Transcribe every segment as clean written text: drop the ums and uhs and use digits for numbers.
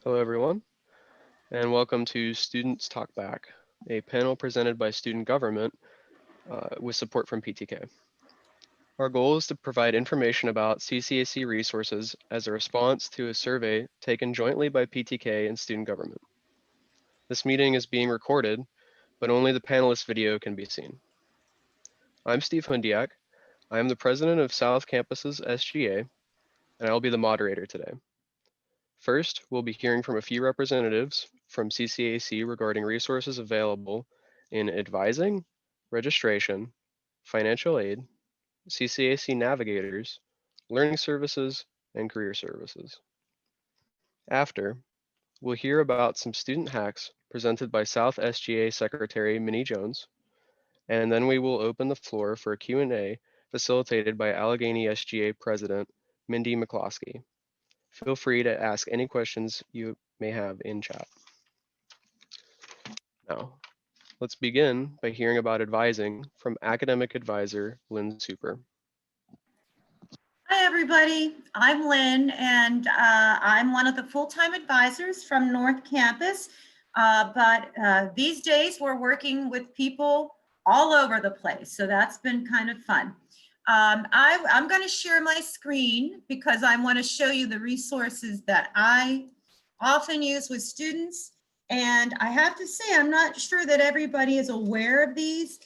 Hello, everyone, and welcome to Students Talk Back, a panel presented by Student Government with support from PTK. Our goal is to provide information about CCAC resources as a response to a survey taken jointly by PTK and Student Government. This meeting is being recorded, but only the panelist video can be seen. I'm Steve Hundiak. I am the president of South Campus's SGA, and I'll be the moderator today. First, we'll be hearing from a few representatives from CCAC regarding resources available in advising, registration, financial aid, CCAC Navigators, learning services, and career services. After, we'll hear about some student hacks presented by South SGA Secretary Minnie Jones, and then we will open the floor for a Q&A facilitated by Allegheny SGA President Mindy McCloskey. Feel free to ask any questions you may have in chat. Now, let's begin by hearing about advising from academic advisor Lynn Super. Hi, everybody. I'm Lynn, and I'm one of the full-time advisors from North Campus. But these days, we're working with people all over the place, so that's been kind of fun. I'm going to share my screen because I want to show you the resources that I often use with students. And I have to say, I'm not sure that everybody is aware of these.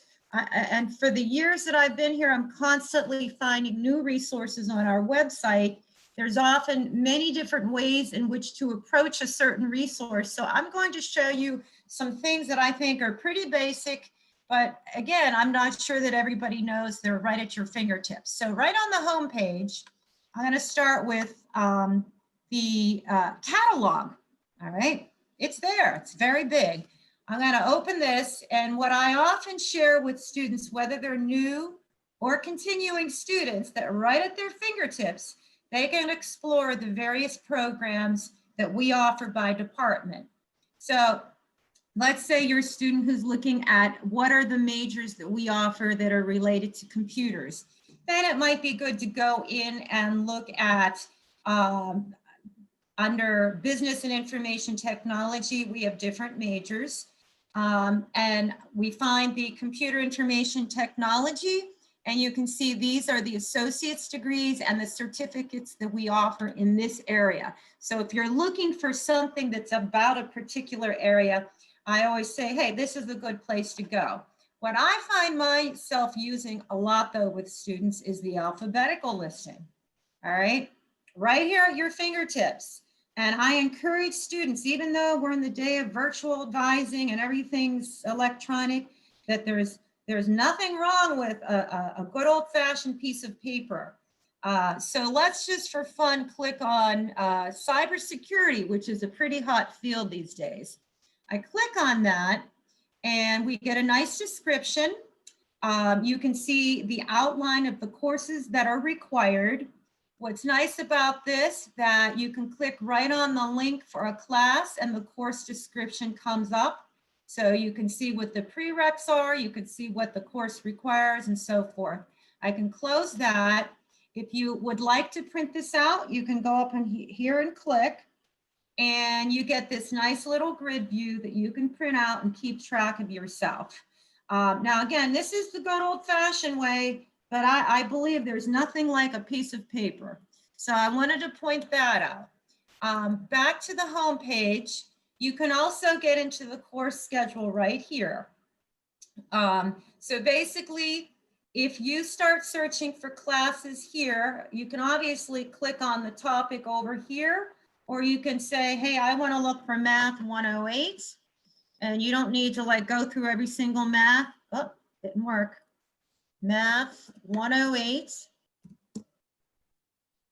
And for the years that I've been here, I'm constantly finding new resources on our website. There's often many different ways in which to approach a certain resource. So I'm going to show you some things that I think are pretty basic, but again, I'm not sure that everybody knows they're right at your fingertips. So right on the home page, I'm going to start with the catalog. All right, it's there, it's very big. I'm going to open this, and what I often share with students, whether they're new or continuing students, that right at their fingertips, they can explore the various programs that we offer by department. So let's say you're a student who's looking at what are the majors that we offer that are related to computers. Then it might be good to go in and look at under business and information technology, we have different majors. And we find the computer information technology, and you can see these are the associate's degrees and the certificates that we offer in this area. So if you're looking for something that's about a particular area, I always say, hey, this is a good place to go. What I find myself using a lot though with students is the alphabetical listing. All right, right here at your fingertips. And I encourage students, even though we're in the day of virtual advising and everything's electronic, that there's nothing wrong with a good old-fashioned piece of paper. So let's just for fun click on cybersecurity, which is a pretty hot field these days. I click on that and we get a nice description. You can see the outline of the courses that are required. What's nice about this, that you can click right on the link for a class and the course description comes up. So you can see what the prereqs are, you can see what the course requires and so forth. I can close that. If you would like to print this out, you can go up in here and click, and you get this nice little grid view that you can print out and keep track of yourself. Now, again, this is the good old-fashioned way, but I believe there's nothing like a piece of paper. So I wanted to point that out. Back to the home page, you can also get into the course schedule right here. So basically, if you start searching for classes here, you can obviously click on the topic over here, or you can say, hey, I want to look for Math 108. And you don't need to like go through every single math. Oh, didn't work. Math 108.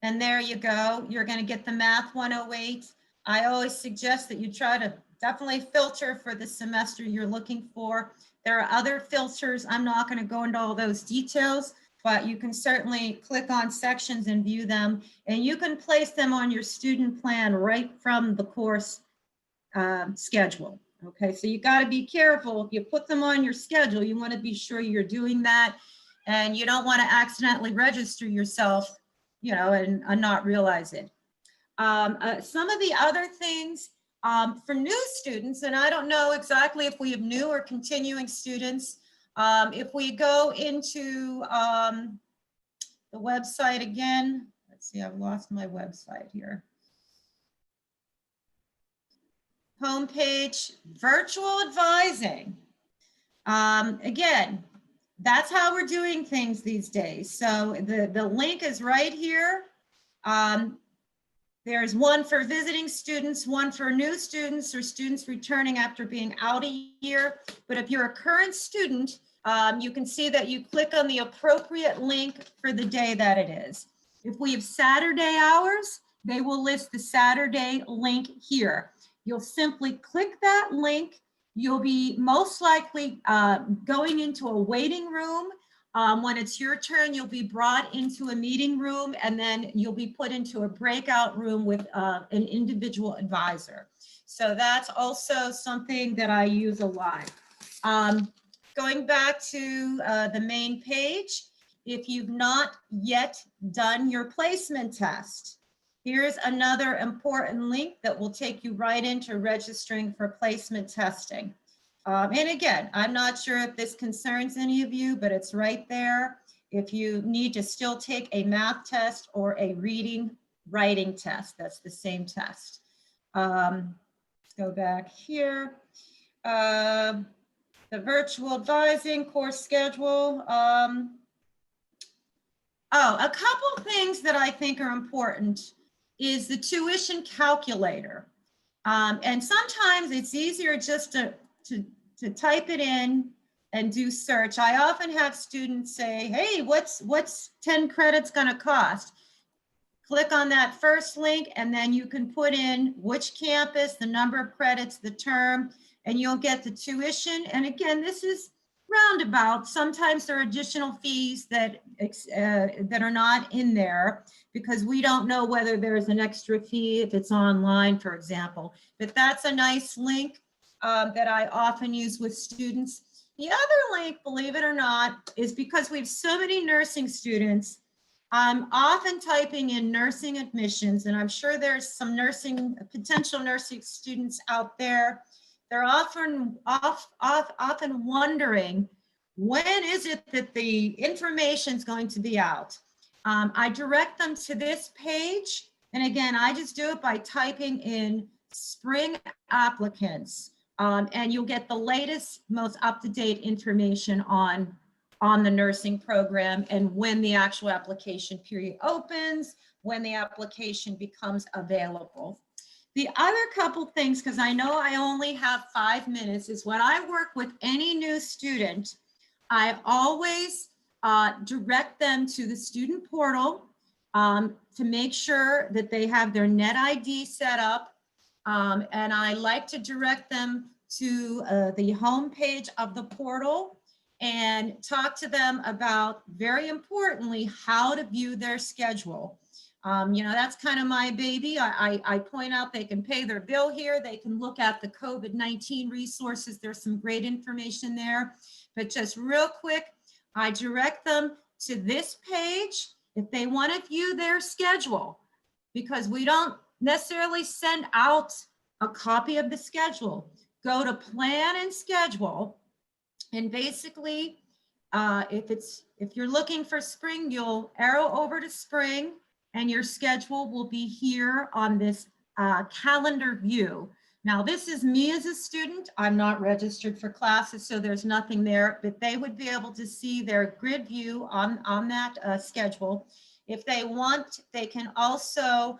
And there you go. You're going to get the Math 108. I always suggest that you try to definitely filter for the semester you're looking for. There are other filters. I'm not going to go into all those details, but you can certainly click on sections and view them. And you can place them on your student plan right from the course schedule. Okay, so you got to be careful. If you put them on your schedule, you want to be sure you're doing that, and you don't want to accidentally register yourself, you know, and not realize it. Some of the other things for new students, and I don't know exactly if we have new or continuing students. If we go into the website again, let's see, I've lost my website here. Homepage, virtual advising. Again, that's how we're doing things these days. So the link is right here. There's one for visiting students, one for new students or students returning after being out a year. But if you're a current student, you can see that you click on the appropriate link for the day that it is. If we have Saturday hours, they will list the Saturday link here. You'll simply click that link. You'll be most likely going into a waiting room. When it's your turn, you'll be brought into a meeting room, and then you'll be put into a breakout room with an individual advisor. So that's also something that I use a lot. Going back to the main page, if you've not yet done your placement test, here's another important link that will take you right into registering for placement testing. And again, I'm not sure if this concerns any of you, but it's right there. If you need to still take a math test or a reading, writing test, that's the same test. Let's go back here. The virtual advising course schedule. Oh, a couple things that I think are important is the tuition calculator. And sometimes it's easier just to type it in and do search. I often have students say, hey, what's 10 credits gonna cost? Click on that first link, and then you can put in which campus, the number of credits, the term, and you'll get the tuition. And again, this is roundabout. Sometimes there are additional fees that are not in there because we don't know whether there's an extra fee if it's online, for example. But that's a nice link that I often use with students. The other link, believe it or not, is because we have so many nursing students, I'm often typing in nursing admissions, and I'm sure there's some potential nursing students out there. They're often wondering, when is it that the information is going to be out? I direct them to this page. And again, I just do it by typing in spring applicants. And you'll get the latest, most up-to-date information on the nursing program and when the actual application period opens, when the application becomes available. The other couple things, because I know I only have 5 minutes, is when I work with any new student, I always direct them to the student portal to make sure that they have their net ID set up. And I like to direct them to the home page of the portal and talk to them about, very importantly, how to view their schedule. That's kind of my baby. I point out they can pay their bill here. They can look at the COVID-19 resources. There's some great information there. But just real quick, I direct them to this page if they want to view their schedule, because we don't necessarily send out a copy of the schedule. Go to plan and schedule. And basically, if you're looking for spring, you'll arrow over to spring, and your schedule will be here on this calendar view. Now, this is me as a student. I'm not registered for classes, so there's nothing there, but they would be able to see their grid view on that schedule. If they want, they can also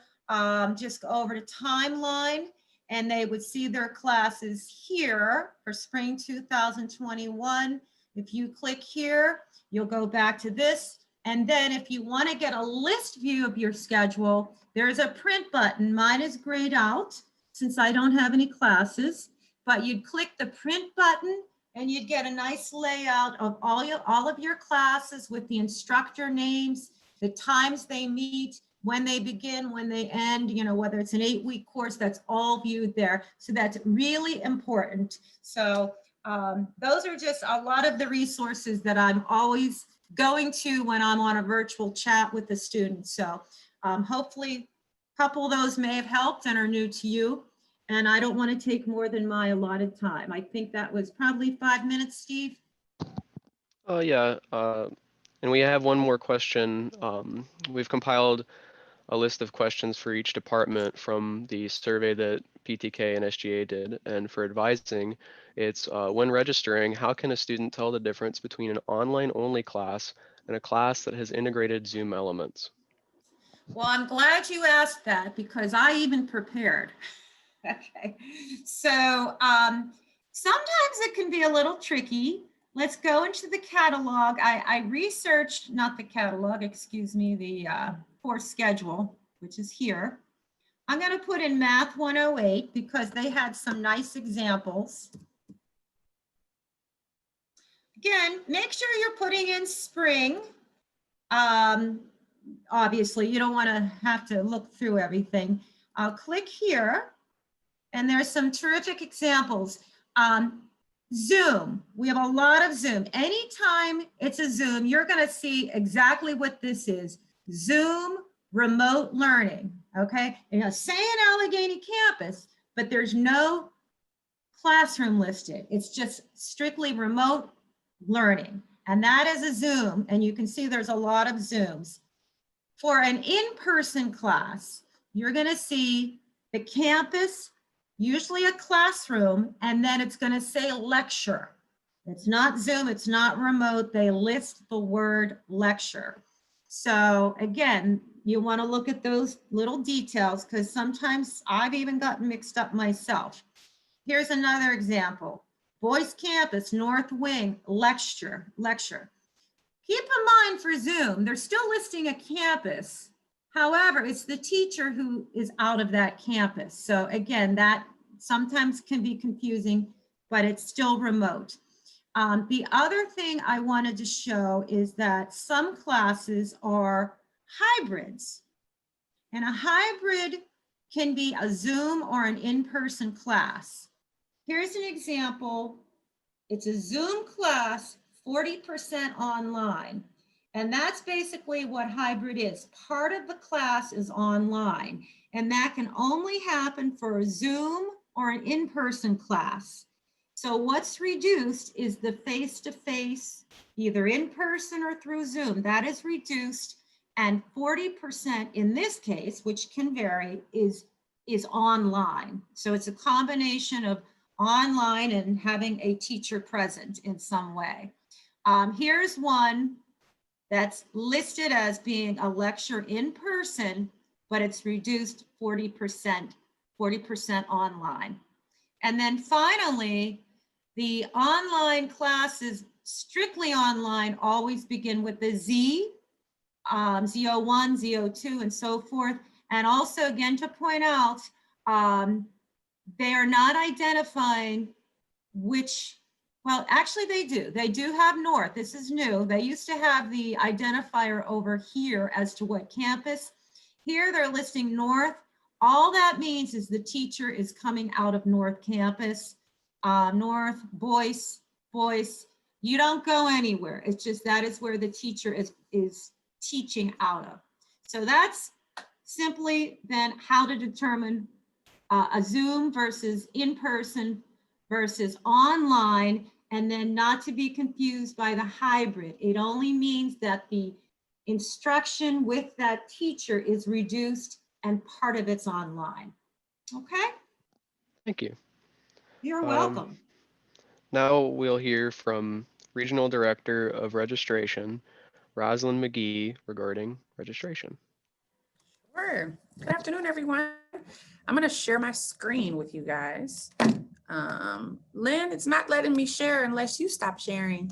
just go over to timeline, and they would see their classes here for spring 2021. If you click here, you'll go back to this. And then if you want to get a list view of your schedule, there's a print button. Mine is grayed out since I don't have any classes, but you'd click the print button and you'd get a nice layout of all of your classes with the instructor names, the times they meet, when they begin, when they end, whether it's an 8-week course, that's all viewed there. So that's really important. So those are just a lot of the resources that I'm always going to when I'm on a virtual chat with the students. So hopefully Couple of those may have helped and are new to you. And I don't want to take more than my allotted time. I think that was probably 5 minutes, Steve. Yeah, and we have one more question. We've compiled a list of questions for each department from the survey that PTK and SGA did. And for advising, it's when registering, how can a student tell the difference between an online-only class and a class that has integrated Zoom elements? Well, I'm glad you asked that because I even prepared. Okay, so sometimes it can be a little tricky. Let's go into the catalog. I researched, not the catalog, excuse me, the course schedule, which is here. I'm going to put in Math 108 because they had some nice examples. Again, make sure you're putting in spring. Obviously, you don't want to have to look through everything. I'll click here. And there's some terrific examples. Zoom, we have a lot of Zoom. Anytime it's a Zoom, you're gonna see exactly what this is. Zoom remote learning, okay? You know, say an Allegheny campus, but there's no classroom listed. It's just strictly remote learning. And that is a Zoom, and you can see there's a lot of Zooms. For an in-person class, you're gonna see the campus, usually a classroom, and then it's going to say lecture. It's not Zoom, it's not remote. They list the word lecture. So again, you want to look at those little details because sometimes I've even gotten mixed up myself. Here's another example. Boys Campus, North Wing, lecture. Keep in mind for Zoom, they're still listing a campus. However, it's the teacher who is out of that campus. So again, that sometimes can be confusing, but it's still remote. The other thing I wanted to show is that some classes are hybrids. And a hybrid can be a Zoom or an in-person class. Here's an example. It's a Zoom class, 40% online. And that's basically what hybrid is. Part of the class is online, and that can only happen for a Zoom or an in-person class. So what's reduced is the face-to-face, either in person or through Zoom. That is reduced, and 40% in this case, which can vary, is online. So it's a combination of online and having a teacher present in some way. Here's one that's listed as being a lecture in person, but it's reduced 40% online. And then finally, the online classes, strictly online, always begin with the Z, Z01, Z02, and so forth. And also, again, to point out, they are not identifying which. Well, actually they do. They do have North. This is new. They used to have the identifier over here as to what campus. Here they're listing North. All that means is the teacher is coming out of North campus. North, Boyce. You don't go anywhere. It's just that is where the teacher is teaching out of. So that's simply then how to determine a Zoom versus in-person versus online, and then not to be confused by the hybrid. It only means that the instruction with that teacher is reduced and part of it's online. Okay? Thank you. You're welcome. Now we'll hear from Regional Director of Registration, Rosalind McGee, regarding registration. Sure. Good afternoon, everyone. I'm going to share my screen with you guys. Lynn, it's not letting me share unless you stop sharing.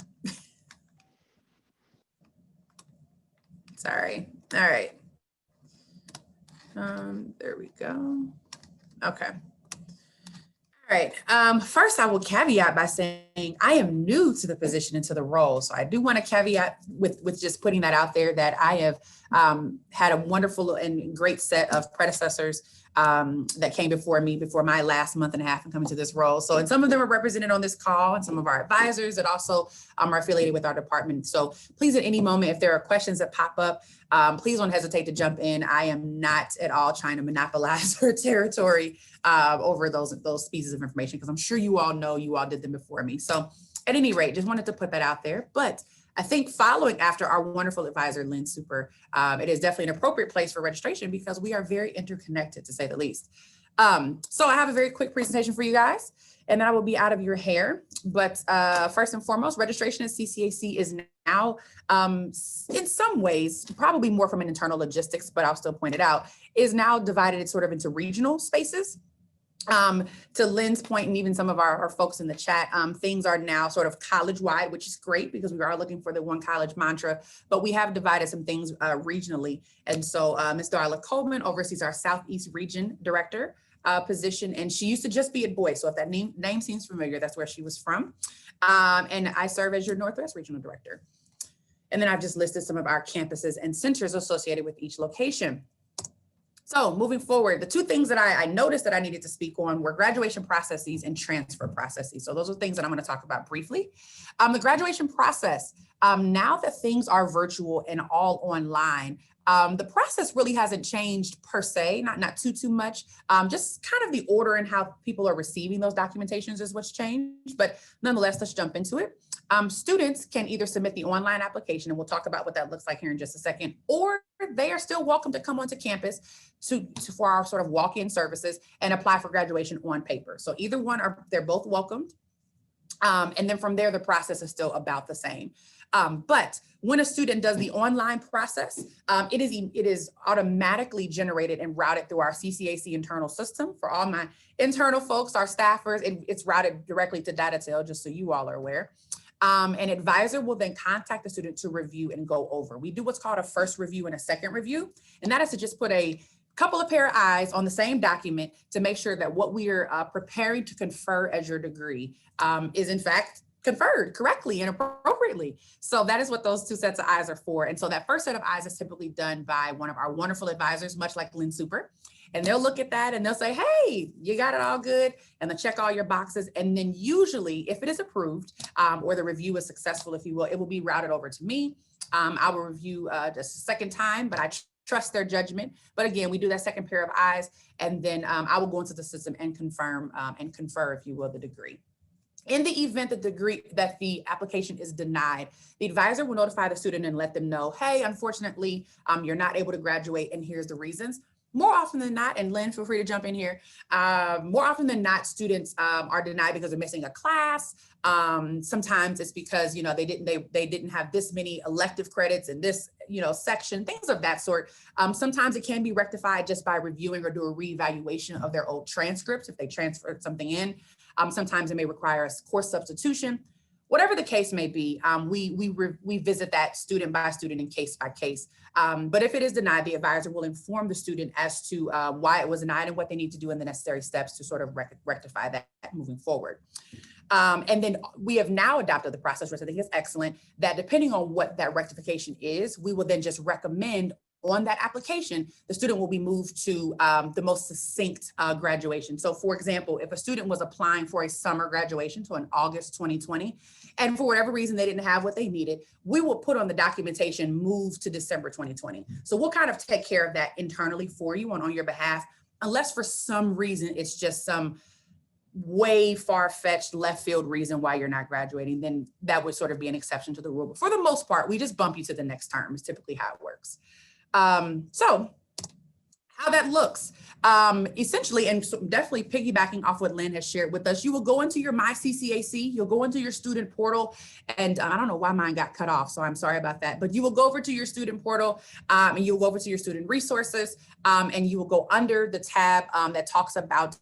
Sorry. All right. There we go. Okay. All right. First, I will caveat by saying I am new to the position and to the role. So I do want to caveat with just putting that out there that I have had a wonderful and great set of predecessors that came before me, before my last month and a half in coming to this role. So, and some of them are represented on this call, and some of our advisors that also are affiliated with our department. So please, at any moment, if there are questions that pop up, please don't hesitate to jump in. I am not at all trying to monopolize her territory over those pieces of information, because I'm sure you all know, you all did them before me. So at any rate, just wanted to put that out there. But I think following after our wonderful advisor, Lynn Super, it is definitely an appropriate place for registration because we are very interconnected, to say the least. So I have a very quick presentation for you guys, and then I will be out of your hair. But first and foremost, registration at CCAC is now, in some ways, probably more from an internal logistics, but I'll still point it out, is now divided sort of into regional spaces. To Lynn's point, and even some of our folks in the chat, things are now sort of college-wide, which is great because we are looking for the one college mantra, but we have divided some things regionally. And so Ms. Darla Coleman oversees our Southeast Region Director position, and she used to just be at Boyce. So if that name seems familiar, that's where she was from. And I serve as your Northwest Regional Director. And then I've just listed some of our campuses and centers associated with each location. So moving forward, the two things that I noticed that I needed to speak on were graduation processes and transfer processes. So those are things that I'm going to talk about briefly. The graduation process, now that things are virtual and all online, the process really hasn't changed per se, not too much. Just kind of the order and how people are receiving those documentations is what's changed. But nonetheless, let's jump into it. Students can either submit the online application, and we'll talk about what that looks like here in just a second, or they are still welcome to come onto campus for our sort of walk-in services and apply for graduation on paper. So either one, they're both welcomed. And then from there, the process is still about the same. But when a student does the online process, it is automatically generated and routed through our CCAC internal system. For all my internal folks, our staffers, it's routed directly to DataTail, just so you all are aware. An advisor will then contact the student to review and go over. We do what's called a first review and a second review, and that is to just put a couple of pair of eyes on the same document to make sure that what we are preparing to confer as your degree is in fact conferred correctly and appropriately. So that is what those two sets of eyes are for. And so that first set of eyes is typically done by one of our wonderful advisors, much like Lynn Super. And they'll look at that and they'll say, hey, you got it all good. And they'll check all your boxes. And then usually if it is approved or the review is successful, if you will, it will be routed over to me. I will review just a second time, but I trust their judgment. But again, we do that second pair of eyes, and then I will go into the system and confirm and confer, if you will, the degree. In the event that the application is denied, the advisor will notify the student and let them know, hey, unfortunately, you're not able to graduate, and here's the reasons. More often than not, and Lynn, feel free to jump in here. More often than not, students are denied because they're missing a class. Sometimes it's because they didn't have this many elective credits in this section, things of that sort. Sometimes it can be rectified just by reviewing or do a reevaluation of their old transcripts if they transferred something in. Sometimes it may require a course substitution. Whatever the case may be, we visit that student by student and case by case. But if it is denied, the advisor will inform the student as to why it was denied and what they need to do in the necessary steps to sort of rectify that moving forward. And then we have now adopted the process, which I think is excellent, that depending on what that rectification is, we will then just recommend on that application, the student will be moved to the most succinct graduation. So for example, if a student was applying for a summer graduation, so in August 2020, and for whatever reason they didn't have what they needed, we will put on the documentation move to December 2020. So we'll kind of take care of that internally for you on your behalf, unless for some reason it's just some way far-fetched left field reason why you're not graduating, then that would sort of be an exception to the rule. But for the most part, we just bump you to the next term is typically how it works. So how that looks, essentially, and so definitely piggybacking off what Lynn has shared with us, you will go into your My CCAC, you'll go into your student portal, and I don't know why mine got cut off, so I'm sorry about that, but you will go over to your student portal, and you'll go over to your student resources, and you will go under the tab that talks about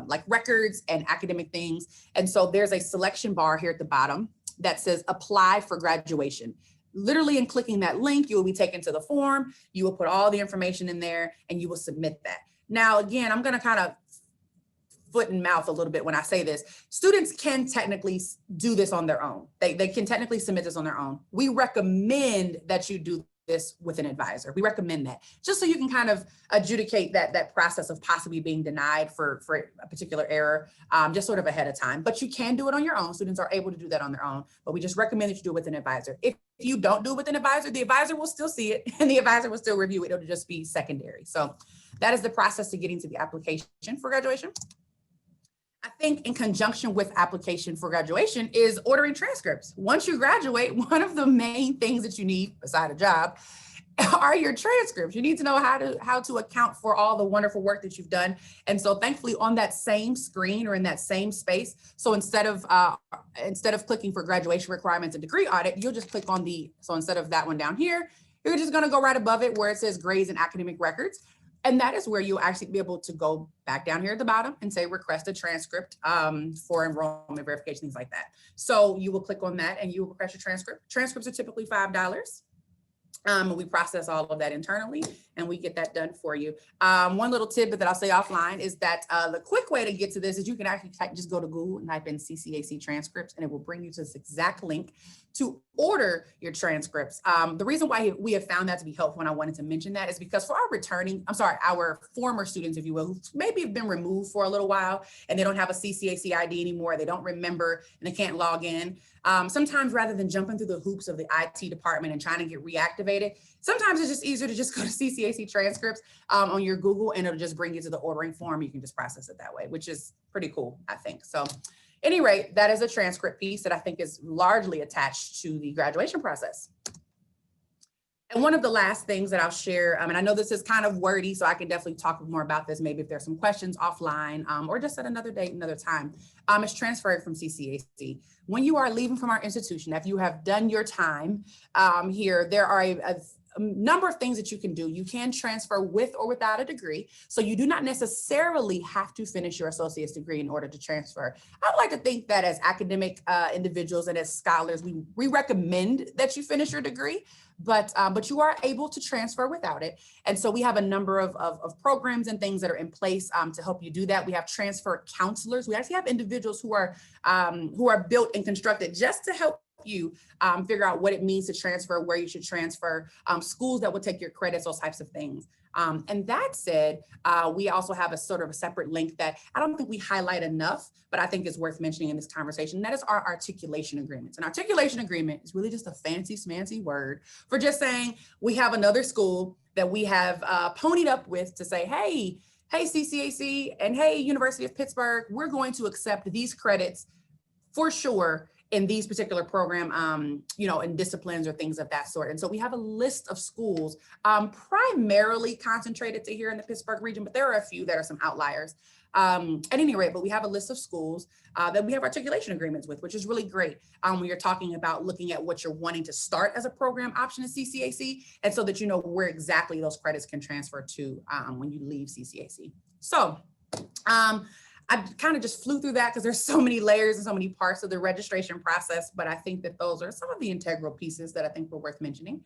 like records and academic things. And so there's a selection bar here at the bottom that says apply for graduation. Literally in clicking that link, you will be taken to the form, you will put all the information in there and you will submit that. Now, again, I'm going to kind of foot and mouth a little bit when I say this. Students can technically do this on their own. They can technically submit this on their own. We recommend that you do this with an advisor. We recommend that just so you can kind of adjudicate that process of possibly being denied for a particular error, just sort of ahead of time. But you can do it on your own. Students are able to do that on their own, but we just recommend that you do it with an advisor. If you don't do it with an advisor, the advisor will still see it and the advisor will still review it. It'll just be secondary. So that is the process to getting to the application for graduation. I think in conjunction with application for graduation is ordering transcripts. Once you graduate, one of the main things that you need, beside a job, are your transcripts. You need to know how to account for all the wonderful work that you've done. And so thankfully on that same screen or in that same space, so instead of clicking for graduation requirements and degree audit, you'll just click on so instead of that one down here, you're just gonna go right above it where it says grades and academic records. And that is where you'll actually be able to go back down here at the bottom and say request a transcript for enrollment verification, things like that. So you will click on that and you will request your transcript. Transcripts are typically $5. We process all of that internally and we get that done for you. One little tidbit that I'll say offline is that the quick way to get to this is you can actually just go to Google and type in CCAC transcripts and it will bring you to this exact link to order your transcripts. The reason why we have found that to be helpful and I wanted to mention that is because for our former students, if you will, who maybe have been removed for a little while and they don't have a CCAC ID anymore, they don't remember and they can't log in. Sometimes rather than jumping through the hoops of the IT department and trying to get reactivated, sometimes it's just easier to just go to CCAC transcripts on your Google and it'll just bring you to the ordering form. You can just process it that way, which is pretty cool, I think. So at any rate, that is a transcript piece that I think is largely attached to the graduation process. And one of the last things that I'll share, and I know this is kind of wordy, so I can definitely talk more about this, maybe if there's some questions offline or just at another date, another time, is transferring from CCAC. When you are leaving from our institution, if you have done your time here, there are a number of things that you can do. You can transfer with or without a degree. So you do not necessarily have to finish your associate's degree in order to transfer. I'd like to think that as academic individuals and as scholars, we recommend that you finish your degree, but you are able to transfer without it. And so we have a number of programs and things that are in place to help you do that. We have transfer counselors. We actually have individuals who are built and constructed just to help you figure out what it means to transfer, where you should transfer, schools that will take your credits, those types of things. And that said, we also have a sort of a separate link that I don't think we highlight enough, but I think is worth mentioning in this conversation. That is our articulation agreements. An articulation agreement is really just a fancy smancy word for just saying we have another school that we have ponied up with to say, hey CCAC and hey University of Pittsburgh, we're going to accept these credits for sure in these particular program, in disciplines or things of that sort. And so we have a list of schools primarily concentrated to here in the Pittsburgh region, but there are a few that are some outliers. At any rate, but we have a list of schools that we have articulation agreements with, which is really great when you're talking about looking at what you're wanting to start as a program option at CCAC, and so that you know where exactly those credits can transfer to when you leave CCAC. So, I kind of just flew through that because there's so many layers and so many parts of the registration process, but I think that those are some of the integral pieces that I think were worth mentioning.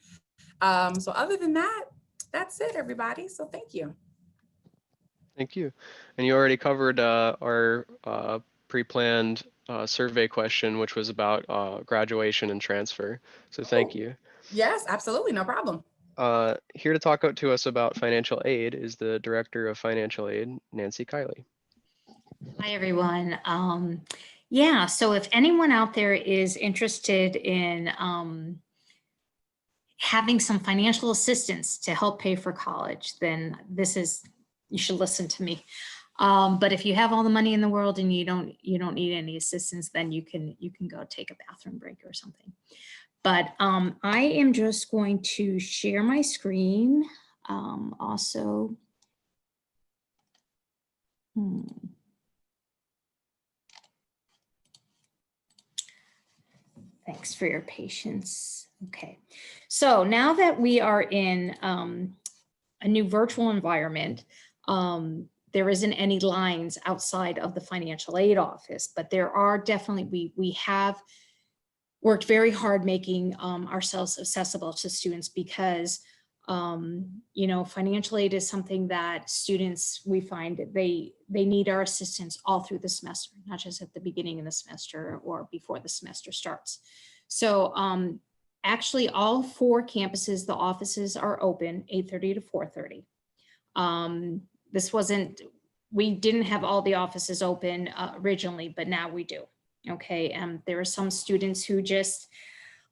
So other than that, that's it, everybody. So thank you. Thank you. And you already covered our pre-planned survey question, which was about graduation and transfer. So thank you. Yes, absolutely. No problem. Here to talk to us about financial aid is the Director of Financial Aid, Nancy Kiley. Hi, everyone. Yeah, so if anyone out there is interested in having some financial assistance to help pay for college, then you should listen to me. But if you have all the money in the world and you don't need any assistance, then you can go take a bathroom break or something. But I am just going to share my screen also. Thanks for your patience. Okay, so now that we are in a new virtual environment, there isn't any lines outside of the financial aid office, but there are definitely, we have worked very hard making ourselves accessible to students because financial aid is something that students, we find they need our assistance all through the semester, not just at the beginning of the semester or before the semester starts. So Actually, all 4 campuses, the offices are open 8:30 to 4:30. This wasn't, we didn't have all the offices open originally, but now we do. Okay, there are some students who just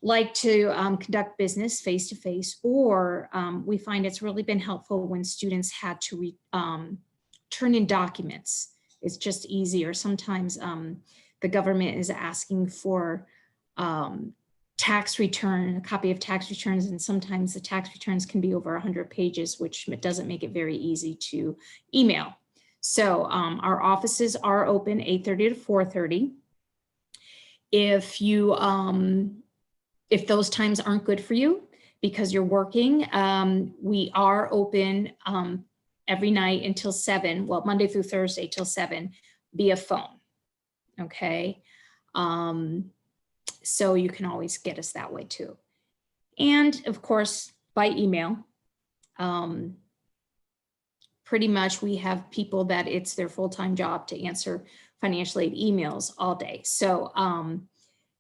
like to conduct business face-to-face, or we find it's really been helpful when students had to turn in documents. It's just easier. Sometimes the government is asking for tax return, a copy of tax returns, and sometimes the tax returns can be over 100 pages, which doesn't make it very easy to email. So our offices are open 8:30 to 4:30. If you if those times aren't good for you because you're working, we are open every night until 7, well, Monday through Thursday till 7 via phone. Okay. So you can always get us that way too. And of course, by email. Pretty much we have people that it's their full-time job to answer financial aid emails all day. So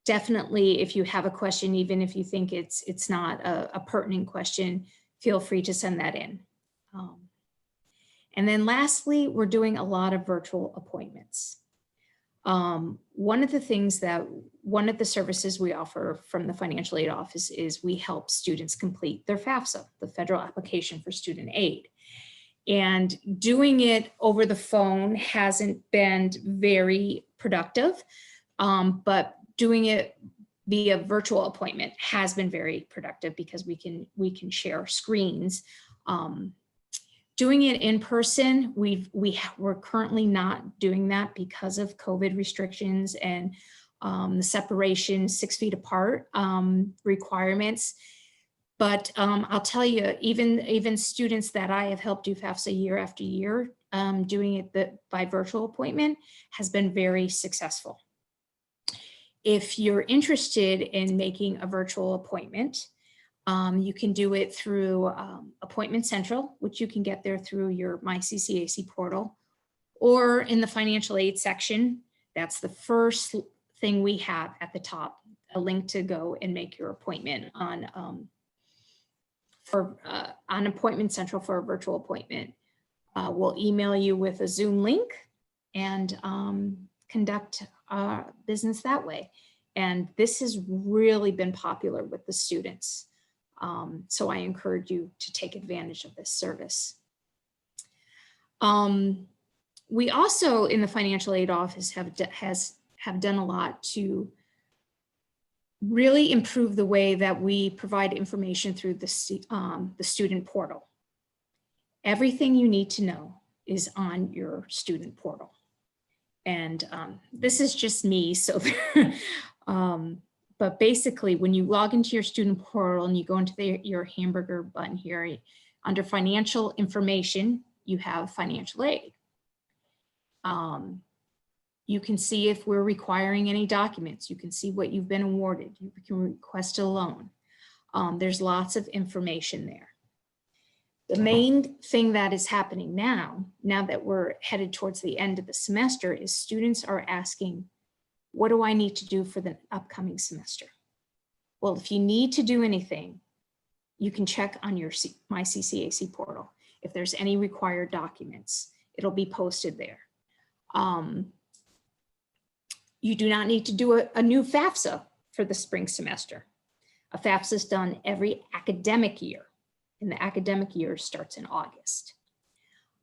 definitely, if you have a question, even if you think it's not a pertinent question, feel free to send that in. And then lastly, we're doing a lot of virtual appointments. One of the services we offer from the financial aid office is we help students complete their FAFSA, the Federal Application for Student Aid. And doing it over the phone hasn't been very productive, but doing it via virtual appointment has been very productive because we can share screens. Doing it in person, we're currently not doing that because of COVID restrictions and the separation 6 feet apart requirements. But I'll tell you, even students that I have helped do FAFSA year after year, doing it by virtual appointment has been very successful. If you're interested in making a virtual appointment, you can do it through Appointment Central, which you can get there through your My CCAC portal, or in the financial aid section. That's the first thing we have at the top, a link to go and make your appointment on Appointment Central for a virtual appointment. We'll email you with a Zoom link and conduct business that way. And this has really been popular with the students. So I encourage you to take advantage of this service. We also in the financial aid office have done a lot to really improve the way that we provide information through the student portal. Everything you need to know is on your student portal. And this is just me, so but basically when you log into your student portal and you go into your hamburger button here, under financial information, you have financial aid. You can see if we're requiring any documents. You can see what you've been awarded. You can request a loan. There's lots of information there. The main thing that is happening now that we're headed towards the end of the semester, is students are asking, what do I need to do for the upcoming semester? Well, if you need to do anything, you can check on your My CCAC portal. If there's any required documents, it'll be posted there. You do not need to do a new FAFSA for the spring semester. A FAFSA is done every academic year, and the academic year starts in August.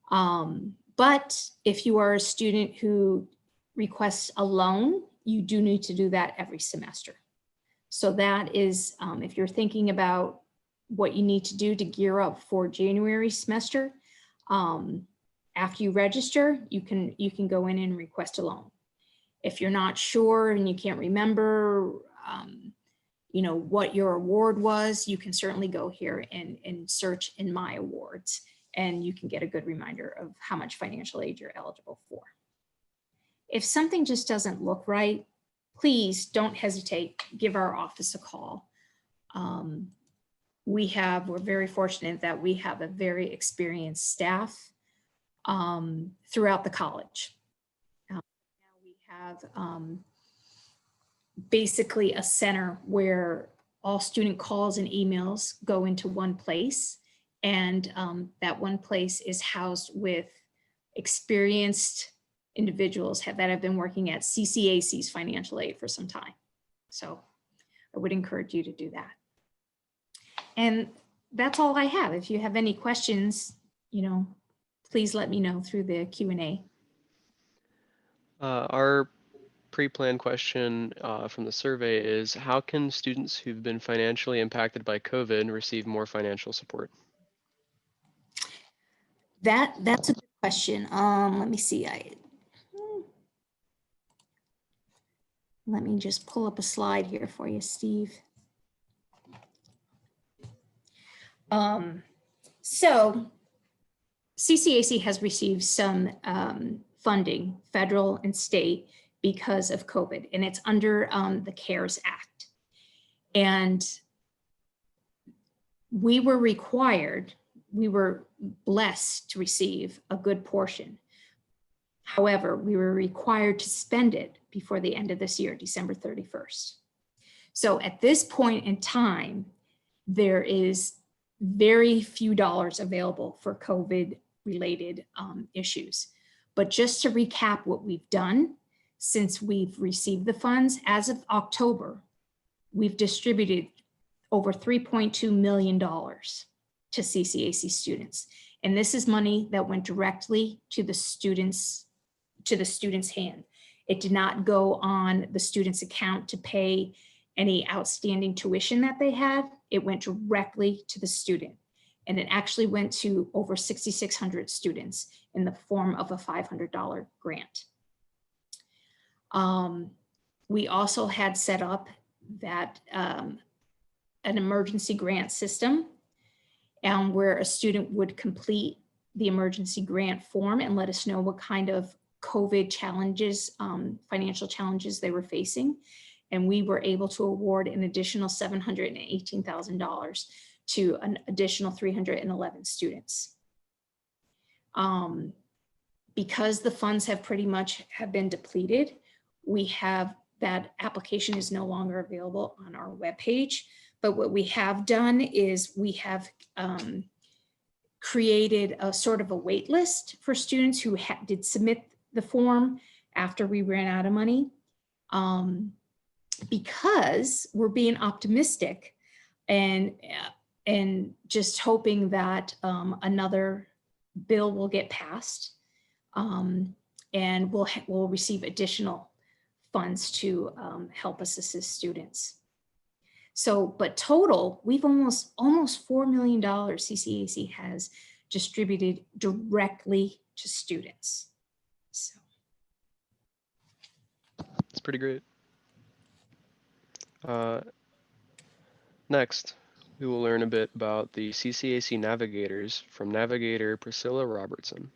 But if you are a student who requests a loan, you do need to do that every semester. So that is, if you're thinking about what you need to do to gear up for January semester, after you register, you can go in and request a loan. If you're not sure and you can't remember, what your award was, you can certainly go here and search in My Awards, and you can get a good reminder of how much financial aid you're eligible for. If something just doesn't look right, please don't hesitate, give our office a call. We're very fortunate that we have a very experienced staff throughout the college. Now we have basically a center where all student calls and emails go into one place. And that one place is housed with experienced individuals that have been working at CCAC's financial aid for some time. So I would encourage you to do that. And that's all I have. If you have any questions, please let me know through the Q&A. Our pre-planned question from the survey is, how can students who've been financially impacted by COVID receive more financial support? That's a good question. Let me see. Let me just pull up a slide here for you, Steve. So CCAC has received some funding, federal and state, because of COVID, and it's under the CARES Act. And we were blessed to receive a good portion. However, we were required to spend it before the end of this year, December 31st. So at this point in time, there is very few dollars available for COVID-related issues. But just to recap what we've done since we've received the funds, as of October, we've distributed over $3.2 million to CCAC students. And this is money that went directly to the students' hand. It did not go on the student's account to pay any outstanding tuition that they had. It went directly to the student. And it actually went to over 6,600 students in the form of a $500 grant. We also had set up that an emergency grant system, where a student would complete the emergency grant form and let us know what kind of COVID challenges, financial challenges they were facing. And we were able to award an additional $718,000 to an additional 311 students. Because the funds have pretty much been depleted, we have that application is no longer available on our webpage. But what we have done is we have created a sort of a wait list for students who did submit the form after we ran out of money. Because we're being optimistic and just hoping that another bill will get passed, and we'll receive additional funds to help us assist students. So, but total, we've almost $4 million CCAC has distributed directly to students. So It's pretty great. Next, we will learn a bit about the CCAC Navigators from Navigator Priscilla Robertson.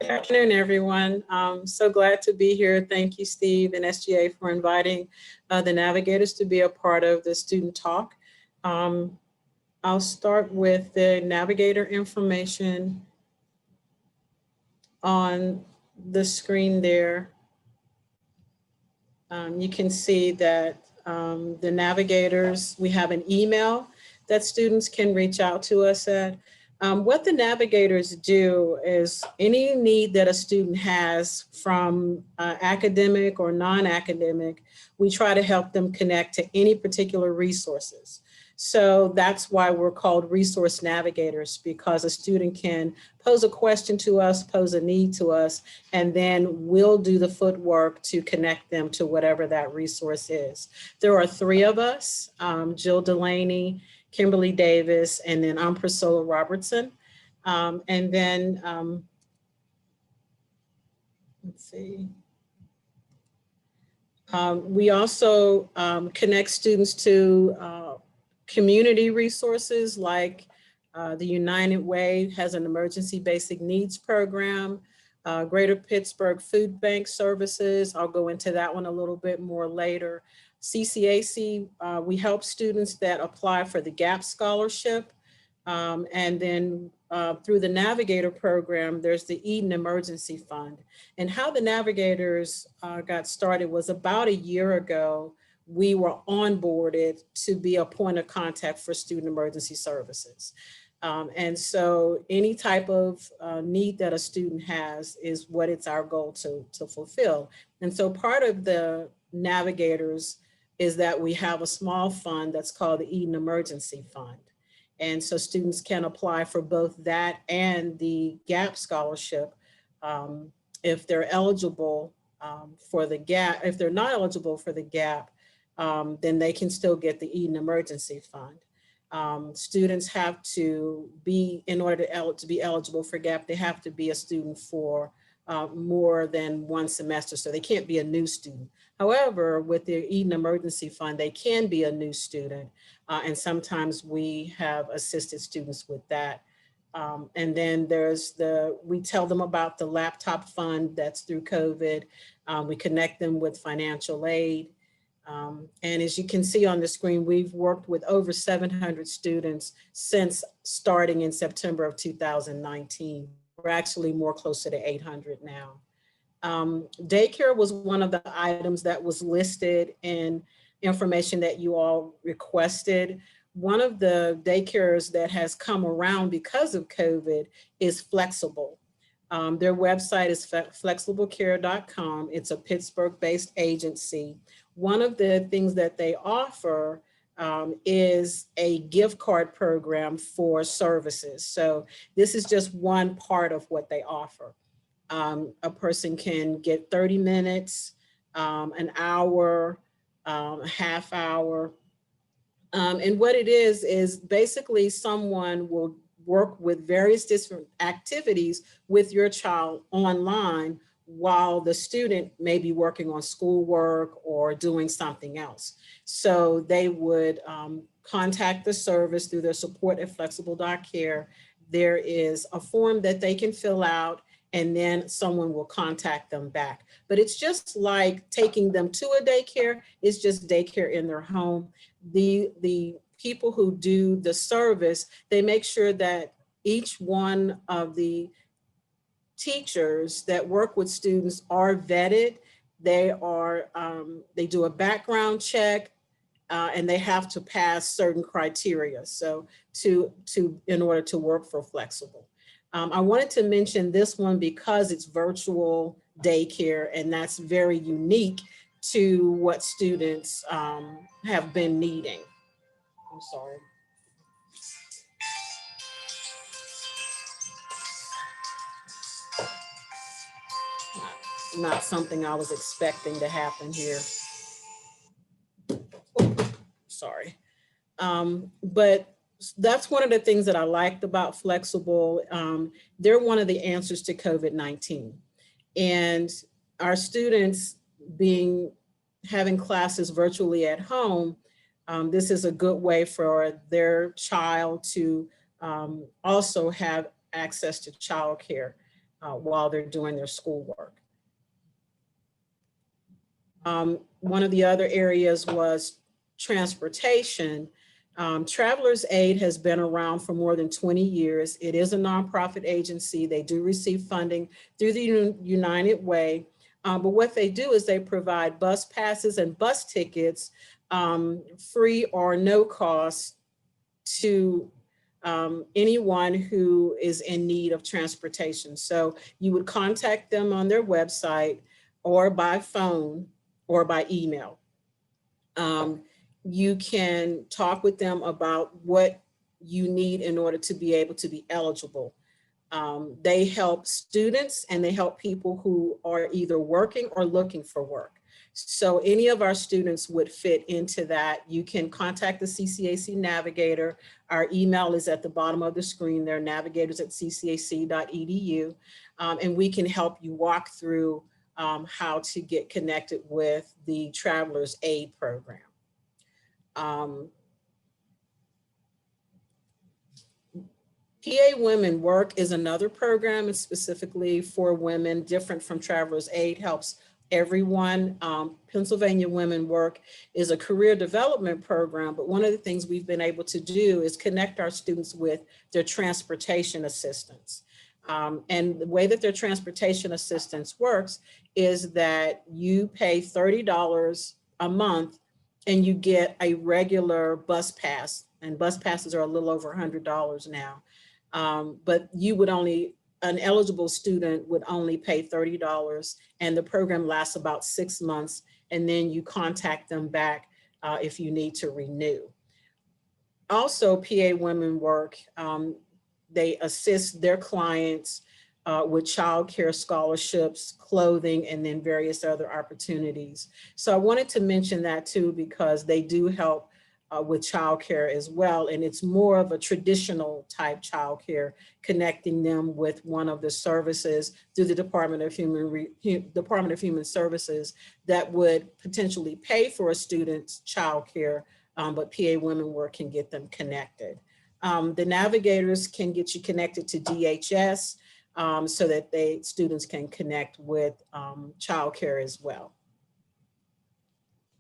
Good afternoon, everyone. I'm so glad to be here. Thank you, Steve and SGA, for inviting the Navigators to be a part of the student talk. I'll start with the Navigator information on the screen there. You can see that the Navigators, we have an email that students can reach out to us at. What the Navigators do is any need that a student has from academic or non-academic, we try to help them connect to any particular resources. So that's why we're called Resource Navigators, because a student can pose a question to us, pose a need to us, and then we'll do the footwork to connect them to whatever that resource is. There are three of us, Jill Delaney, Kimberly Davis, and then I'm Priscilla Robertson. And then, let's see. We also connect students to community resources like the United Way has an emergency basic needs program, Greater Pittsburgh Food Bank Services. I'll go into that one a little bit more later. CCAC, we help students that apply for the GAP scholarship. And then through the Navigator program, there's the Eden Emergency Fund. And how the Navigators got started was about a year ago, we were onboarded to be a point of contact for student emergency services. And so any type of need that a student has is what it's our goal to fulfill. And so part of the Navigators is that we have a small fund that's called the Eden Emergency Fund. And so students can apply for both that and the GAP scholarship if they're eligible for the GAP. If they're not eligible for the GAP, then they can still get the Eden Emergency Fund. Students have to be, in order to be eligible for GAP, they have to be a student for more than one semester, so they can't be a new student. However, with the Eden Emergency Fund, they can be a new student, and sometimes we have assisted students with that. And then there's we tell them about the laptop fund that's through COVID. We connect them with financial aid. And as you can see on the screen, we've worked with over 700 students since starting in September of 2019. We're actually more closer to 800 now. Daycare was one of the items that was listed in information that you all requested. One of the daycares that has come around because of COVID is Flexible. Their website is flexiblecare.com. It's a Pittsburgh-based agency. One of the things that they offer is a gift card program for services. So this is just one part of what they offer. A person can get 30 minutes, an hour, a half hour. And what it is basically someone will work with various different activities with your child online while the student may be working on schoolwork or doing something else. So they would contact the service through their support at flexible.care. There is a form that they can fill out, and then someone will contact them back. But it's just like taking them to a daycare. It's just daycare in their home. The people who do the service, they make sure that each one of the teachers that work with students are vetted. They do a background check, and they have to pass certain criteria. So in order to work for Flexible. I wanted to mention this one because it's virtual daycare, and that's very unique to what students have been needing. I'm sorry. Not something I was expecting to happen here. Sorry. But that's one of the things that I liked about Flexible. They're one of the answers to COVID-19. And our students having classes virtually at home, this is a good way for their child to also have access to childcare while they're doing their schoolwork. One of the other areas was transportation. Travelers Aid has been around for more than 20 years. It is a nonprofit agency. They do receive funding through the United Way. But what they do is they provide bus passes and bus tickets free or no cost to anyone who is in need of transportation. So you would contact them on their website or by phone or by email. You can talk with them about what you need in order to be able to be eligible. They help students and they help people who are either working or looking for work. So any of our students would fit into that. You can contact the CCAC Navigator. Our email is at the bottom of the screen there, navigators@ccac.edu. And we can help you walk through how to get connected with the Travelers Aid program. PA Women Work is another program. It's specifically for women, different from Travelers Aid, helps everyone. Pennsylvania Women Work is a career development program, but one of the things we've been able to do is connect our students with their transportation assistance. And the way that their transportation assistance works is that you pay $30 a month and you get a regular bus pass, and bus passes are a little over $100 now. But you would only, an eligible student would only pay $30, and the program lasts about 6 months, and then you contact them back if you need to renew. Also, PA Women Work, they assist their clients with childcare scholarships, clothing, and then various other opportunities. So I wanted to mention that too, because they do help with childcare as well. And it's more of a traditional type childcare, connecting them with one of the services through the Department of Human Services that would potentially pay for a student's childcare, but PA Women Work can get them connected. The Navigators can get you connected to DHS so that students can connect with childcare as well.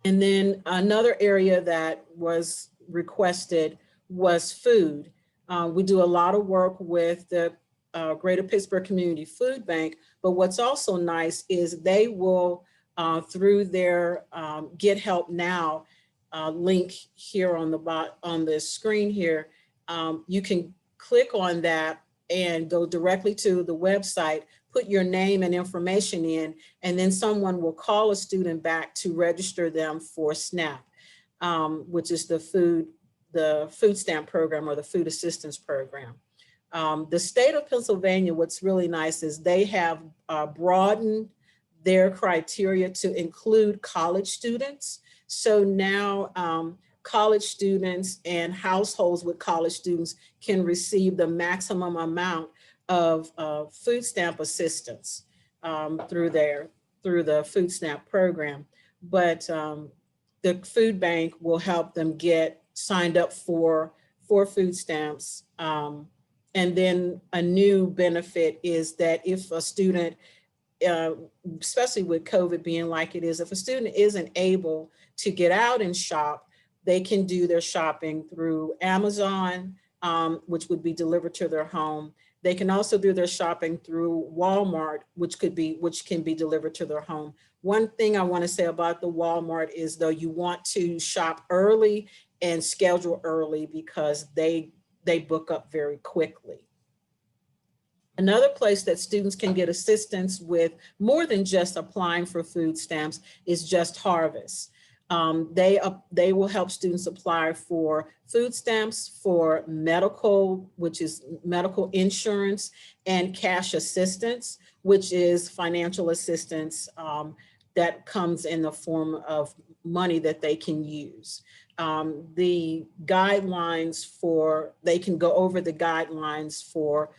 And then another area that was requested was food. We do a lot of work with the Greater Pittsburgh Community Food Bank, but what's also nice is they will, through their Get Help Now link here on the screen here, you can click on that and go directly to the website, put your name and information in, and then someone will call a student back to register them for SNAP, which is the food stamp program or the food assistance program. The state of Pennsylvania, what's really nice is they have broadened their criteria to include college students. So now college students and households with college students can receive the maximum amount of food stamp assistance through the food stamp program. But the food bank will help them get signed up for food stamps. And then a new benefit is that if a student, especially with COVID being like it is, if a student isn't able to get out and shop, they can do their shopping through Amazon, which would be delivered to their home. They can also do their shopping through Walmart, which can be delivered to their home. One thing I want to say about the Walmart is, though, you want to shop early and schedule early because they book up very quickly. Another place that students can get assistance with more than just applying for food stamps is Just Harvest. They will help students apply for food stamps, for medical, which is medical insurance, and cash assistance, which is financial assistance that comes in the form of money that they can use. The guidelines they can go over the guidelines for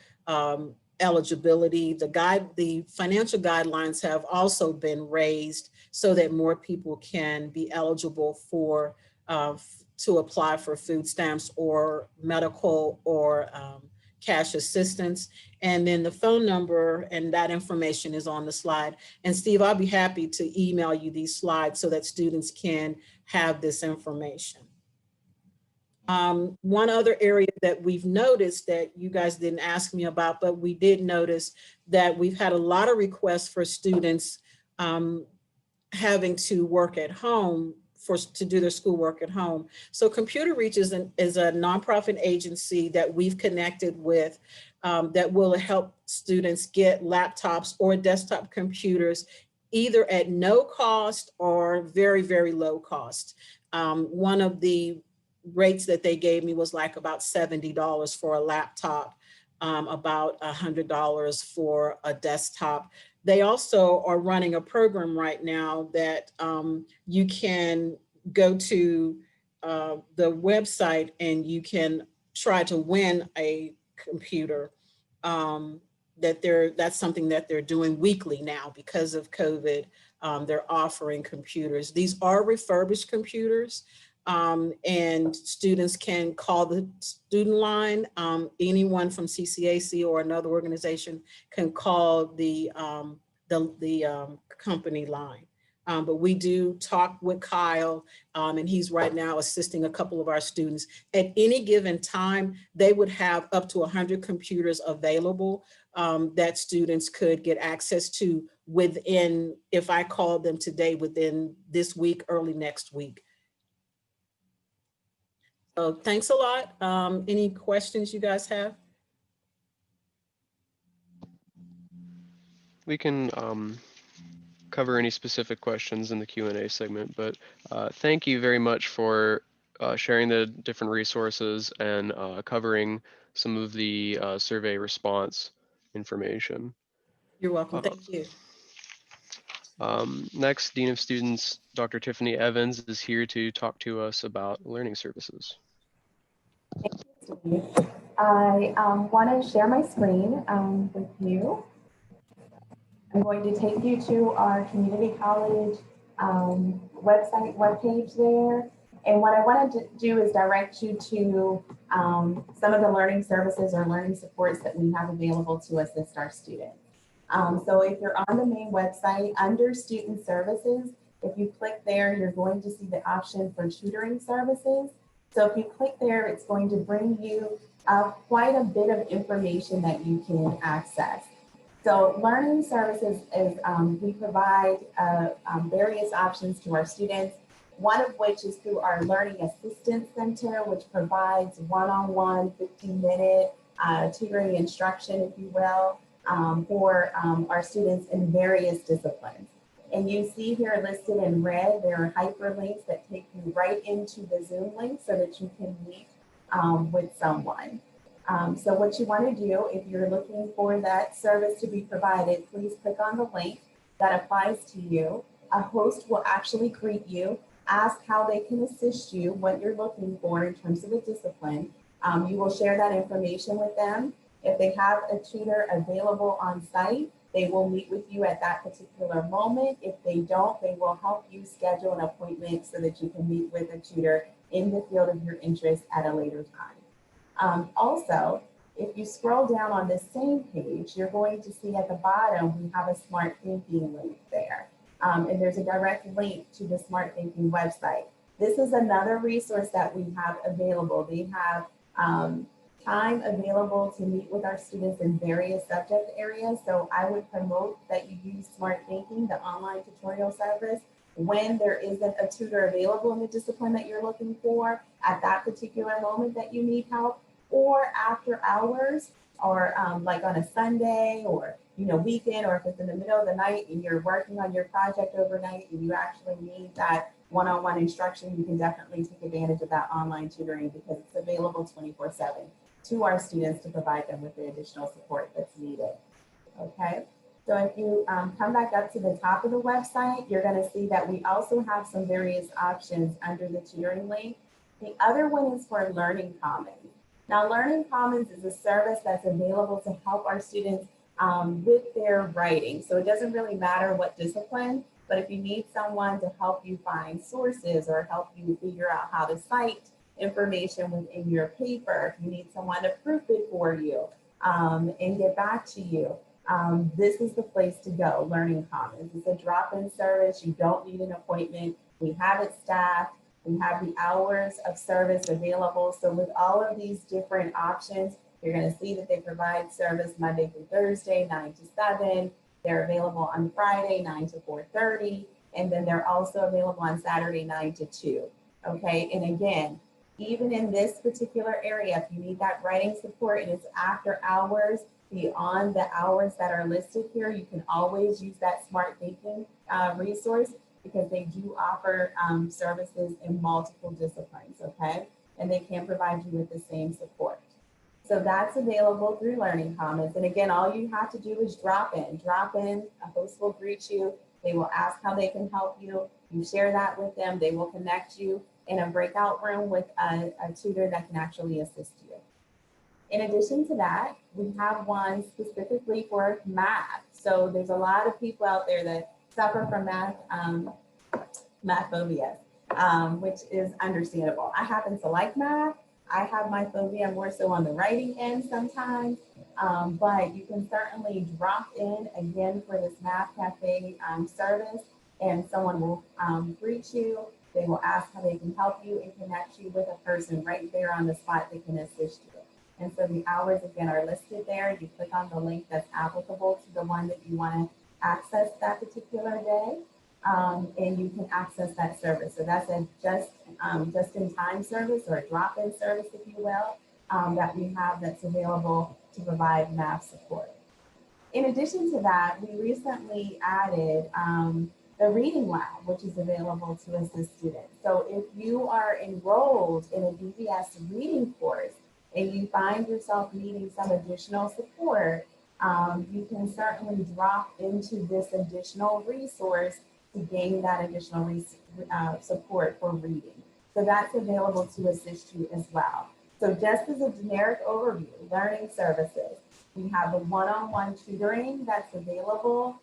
eligibility. The financial guidelines have also been raised so that more people can be eligible for to apply for food stamps or medical or cash assistance. And then the phone number and that information is on the slide. And Steve, I'll be happy to email you these slides so that students can have this information. One other area that we've noticed that you guys didn't ask me about, but we did notice that we've had a lot of requests for students having to work at home to do their schoolwork at home. So Computer Reach is a nonprofit agency that we've connected with that will help students get laptops or desktop computers either at no cost or very, very low cost. One of the rates that they gave me was like about $70 for a laptop, about $100 for a desktop. They also are running a program right now that you can go to the website and you can try to win a computer. That's something that they're doing weekly now because of COVID. They're offering computers. These are refurbished computers. And students can call the student line. Anyone from CCAC or another organization can call the the company line. But we do talk with Kyle, and he's right now assisting a couple of our students. At any given time, they would have up to 100 computers available that students could get access to within, if I called them today, within this week, early next week. So thanks a lot. Any questions you guys have? We can cover any specific questions in the Q&A segment, but thank you very much for sharing the different resources and covering some of the survey response information. You're welcome. Thank you. Next, Dean of Students, Dr. Tiffany Evans, is here to talk to us about learning services. I want to share my screen with you. I'm going to take you to our community college webpage there. And what I wanted to do is direct you to some of the learning services or learning supports that we have available to assist our students. So if you're on the main website under student services, if you click there, you're going to see the option for tutoring services. So if you click there, it's going to bring you quite a bit of information that you can access. So learning services is, we provide various options to our students, one of which is through our Learning Assistance Center, which provides one-on-one 15-minute tutoring instruction, if you will, for our students in various disciplines. And you see here listed in red, there are hyperlinks that take you right into the Zoom link so that you can meet with someone. So what you want to do, if you're looking for that service to be provided, please click on the link that applies to you. A host will actually greet you, ask how they can assist you, what you're looking for in terms of a discipline. You will share that information with them. If they have a tutor available on site, they will meet with you at that particular moment. If they don't, they will help you schedule an appointment so that you can meet with a tutor in the field of your interest at a later time. Also, if you scroll down on this same page, you're going to see at the bottom, we have a Smart Thinking link there. And there's a direct link to the Smart Thinking website. This is another resource that we have available. They have time available to meet with our students in various subject areas. So I would promote that you use Smart Thinking, the online tutorial service, when there isn't a tutor available in the discipline that you're looking for at that particular moment that you need help, or after hours, or like on a Sunday or weekend, or if it's in the middle of the night and you're working on your project overnight and you actually need that one-on-one instruction, you can definitely take advantage of that online tutoring because it's available 24/7 to our students to provide them with the additional support that's needed. Okay, so if you come back up to the top of the website, you're going to see that we also have some various options under the tutoring link. The other one is for Learning Commons. Now, Learning Commons is a service that's available to help our students with their writing. So it doesn't really matter what discipline, but if you need someone to help you find sources or help you figure out how to cite information within your paper, if you need someone to proof it for you and get back to you, this is the place to go, Learning Commons. It's a drop-in service. You don't need an appointment. We have it staffed. We have the hours of service available. So with all of these different options, you're going to see that they provide service Monday through Thursday, 9 to 7. They're available on Friday, 9 to 4:30. And then they're also available on Saturday, 9 to 2. Okay, and again, even in this particular area, if you need that writing support and it's after hours, beyond the hours that are listed here, you can always use that Smart Thinking resource because they do offer services in multiple disciplines, okay? And they can provide you with the same support. So that's available through Learning Commons. And again, all you have to do is drop in. A host will greet you. They will ask how they can help you. You share that with them. They will connect you in a breakout room with a tutor that can actually assist you. In addition to that, we have one specifically for math. So there's a lot of people out there that suffer from math phobia, which is understandable. I happen to like math. I have my phobia more so on the writing end sometimes, But you can certainly drop in again for this Math Cafe service, and someone will greet you. They will ask how they can help you and connect you with a person right there on the spot that can assist you. And so the hours again are listed there. You click on the link that's applicable to the one that you want to access that particular day, and you can access that service. So that's a just-in-time service, or a drop-in service, if you will, that we have that's available to provide math support. In addition to that, we recently added the Reading Lab, which is available to assist students. So if you are enrolled in a DVS reading course and you find yourself needing some additional support, you can certainly drop into this additional resource to gain that additional support for reading. So that's available to assist you as well. So just as a generic overview, learning services, we have the one-on-one tutoring that's available.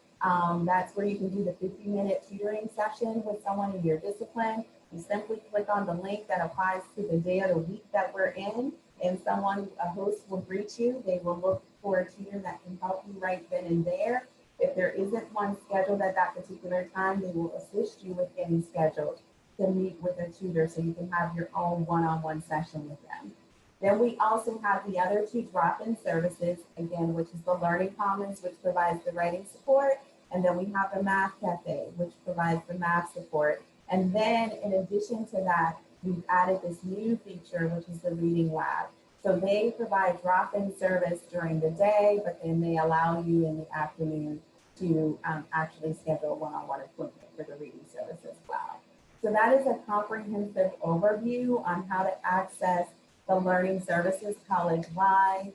That's where you can do the 50-minute tutoring session with someone in your discipline. You simply click on the link that applies to the day of the week that we're in, and a host will greet you. They will look for a tutor that can help you right then and there. If there isn't one scheduled at that particular time, they will assist you with getting scheduled to meet with a tutor so you can have your own one-on-one session with them. Then we also have the other two drop-in services, again, which is the Learning Commons, which provides the writing support. And then we have the Math Cafe, which provides the math support. And then in addition to that, we've added this new feature, which is the Reading Lab. So they provide drop-in service during the day, but then they allow you in the afternoon to actually schedule a one-on-one appointment for the reading service as well. So that is a comprehensive overview on how to access the learning services college-wide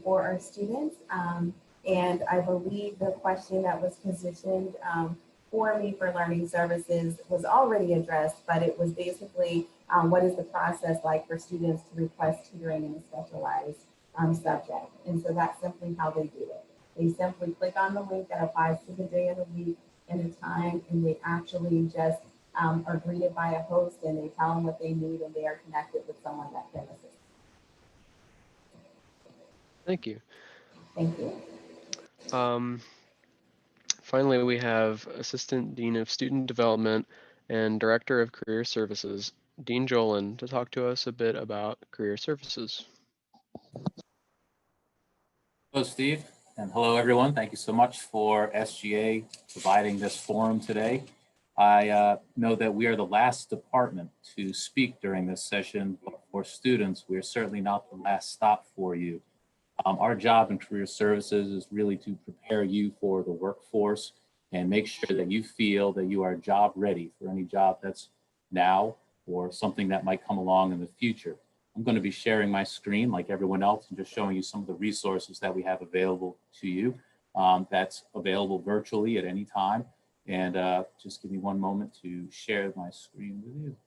for our students. And I believe the question that was positioned for me for learning services was already addressed, but it was basically what is the process like for students to request tutoring in a specialized subject. And so that's simply how they do it. They simply click on the link that applies to the day of the week and the time, and they actually just are greeted by a host, and they tell them what they need, and they are connected with someone that can assist. Thank you. Thank you. Finally, we have Assistant Dean of Student Development and Director of Career Services, Dean Jolin, to talk to us a bit about career services. Hello, Steve, and hello, everyone. Thank you so much for SGA providing this forum today. I know that we are the last department to speak during this session, but for students, we are certainly not the last stop for you. Our job in career services is really to prepare you for the workforce and make sure that you feel that you are job ready for any job that's now or something that might come along in the future. I'm going to be sharing my screen like everyone else and just showing you some of the resources that we have available to you. That's available virtually at any time. And just give me one moment to share my screen with you.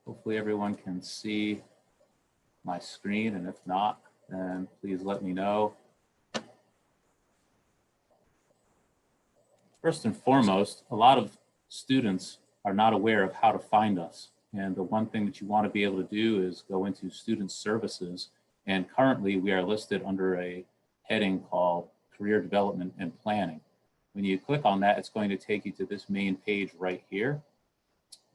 Hopefully everyone can see my screen, and if not, then please let me know. First and foremost, a lot of students are not aware of how to find us. And the one thing that you want to be able to do is go into student services. And currently we are listed under a heading called Career Development and Planning. When you click on that, it's going to take you to this main page right here.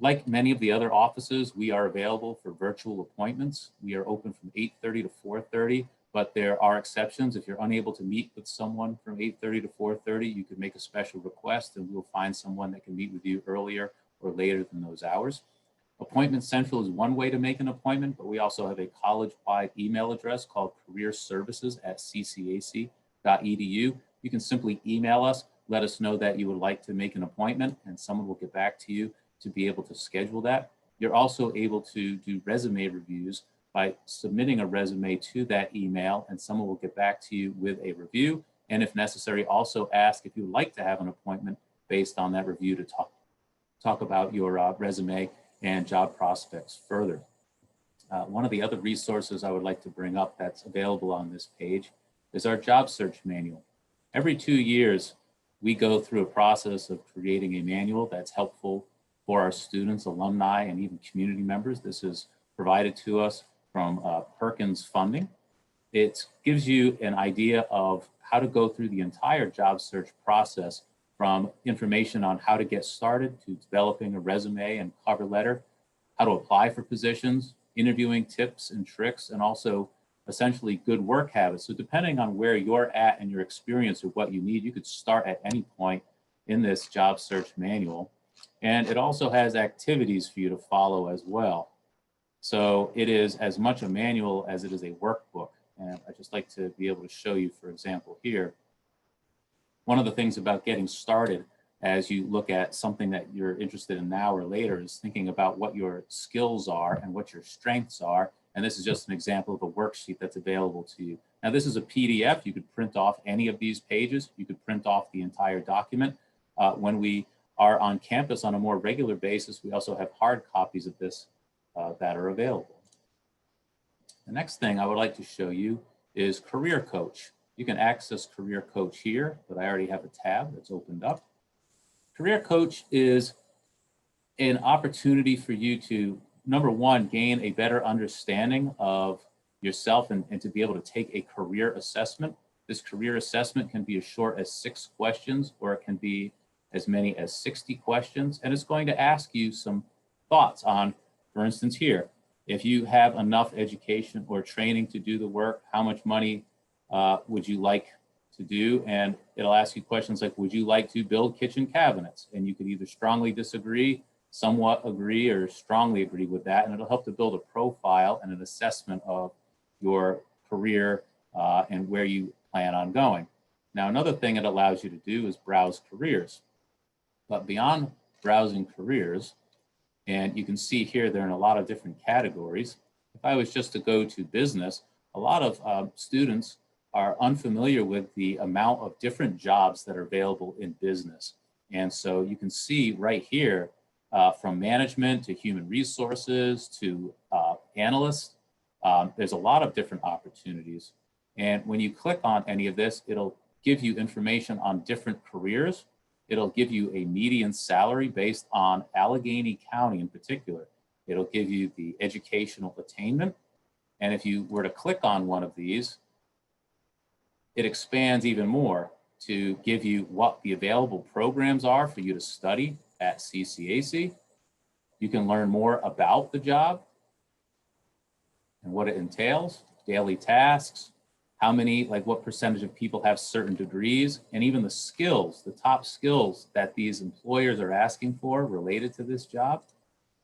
Like many of the other offices, we are available for virtual appointments. We are open from 8:30 to 4:30, but there are exceptions. If you're unable to meet with someone from 8:30 to 4:30, you can make a special request and we'll find someone that can meet with you earlier or later than those hours. Appointment Central is one way to make an appointment, but we also have a college-wide email address called careerservices@ccac.edu. You can simply email us, let us know that you would like to make an appointment, and someone will get back to you to be able to schedule that. You're also able to do resume reviews by submitting a resume to that email, and someone will get back to you with a review. And if necessary, also ask if you would like to have an appointment based on that review to talk about your resume and job prospects further. One of the other resources I would like to bring up that's available on this page is our job search manual. Every 2 years, we go through a process of creating a manual that's helpful for our students, alumni, and even community members. This is provided to us from Perkins Funding. It gives you an idea of how to go through the entire job search process, from information on how to get started to developing a resume and cover letter, how to apply for positions, interviewing tips and tricks, and also essentially good work habits. So depending on where you're at and your experience or what you need, you could start at any point in this job search manual. And it also has activities for you to follow as well. So it is as much a manual as it is a workbook. And I'd just like to be able to show you, for example, here. One of the things about getting started as you look at something that you're interested in now or later is thinking about what your skills are and what your strengths are. And this is just an example of a worksheet that's available to you. Now, this is a PDF. You could print off any of these pages. You could print off the entire document. When we are on campus on a more regular basis, we also have hard copies of this that are available. The next thing I would like to show you is Career Coach. You can access Career Coach here, but I already have a tab that's opened up. Career Coach is an opportunity for you to, number one, gain a better understanding of yourself and to be able to take a career assessment. This career assessment can be as short as 6 questions, or it can be as many as 60 questions. And it's going to ask you some thoughts on, for instance, here, if you have enough education or training to do the work, how much money would you like to do? And it'll ask you questions like, would you like to build kitchen cabinets? And you could either strongly disagree, somewhat agree, or strongly agree with that. And it'll help to build a profile and an assessment of your career and where you plan on going. Now, another thing it allows you to do is browse careers. But beyond browsing careers, and you can see here, they're in a lot of different categories. If I was just to go to business, a lot of students are unfamiliar with the amount of different jobs that are available in business. And so you can see right here, from management to human resources to analyst, there's a lot of different opportunities. And when you click on any of this, it'll give you information on different careers. It'll give you a median salary based on Allegheny County in particular. It'll give you the educational attainment. And if you were to click on one of these, it expands even more to give you what the available programs are for you to study at Ccac. You can learn more about the job and what it entails, daily tasks, how many, like what percentage of people have certain degrees, and even the skills, the top skills that these employers are asking for related to this job.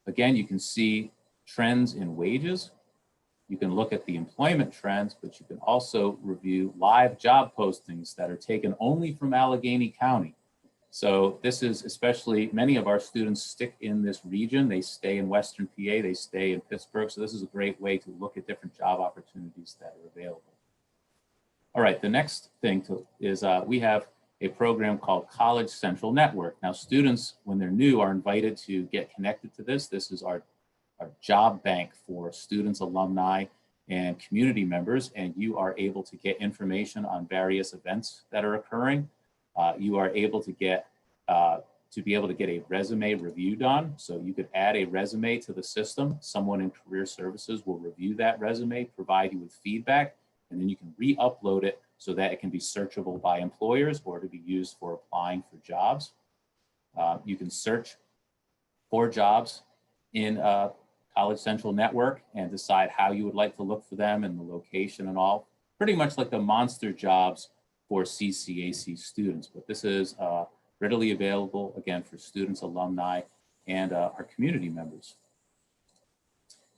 Again, you can see trends in wages. You can look at the employment trends, but you can also review live job postings that are taken only from Allegheny County. So this is especially, many of our students stick in this region. They stay in Western PA, they stay in Pittsburgh. So this is a great way to look at different job opportunities that are available. All right, the next thing is we have a program called College Central Network. Now, students, when they're new, are invited to get connected to this. This is our job bank for students, alumni, and community members, and you are able to get information on various events that are occurring. You are able to get a resume review done. So you could add a resume to the system. Someone in career services will review that resume, provide you with feedback, and then you can re-upload it so that it can be searchable by employers or to be used for applying for jobs. You can search for jobs in College Central Network and decide how you would like to look for them and the location and all. Pretty much like the monster jobs for Ccac students, but this is readily available, again, for students, alumni, and our community members.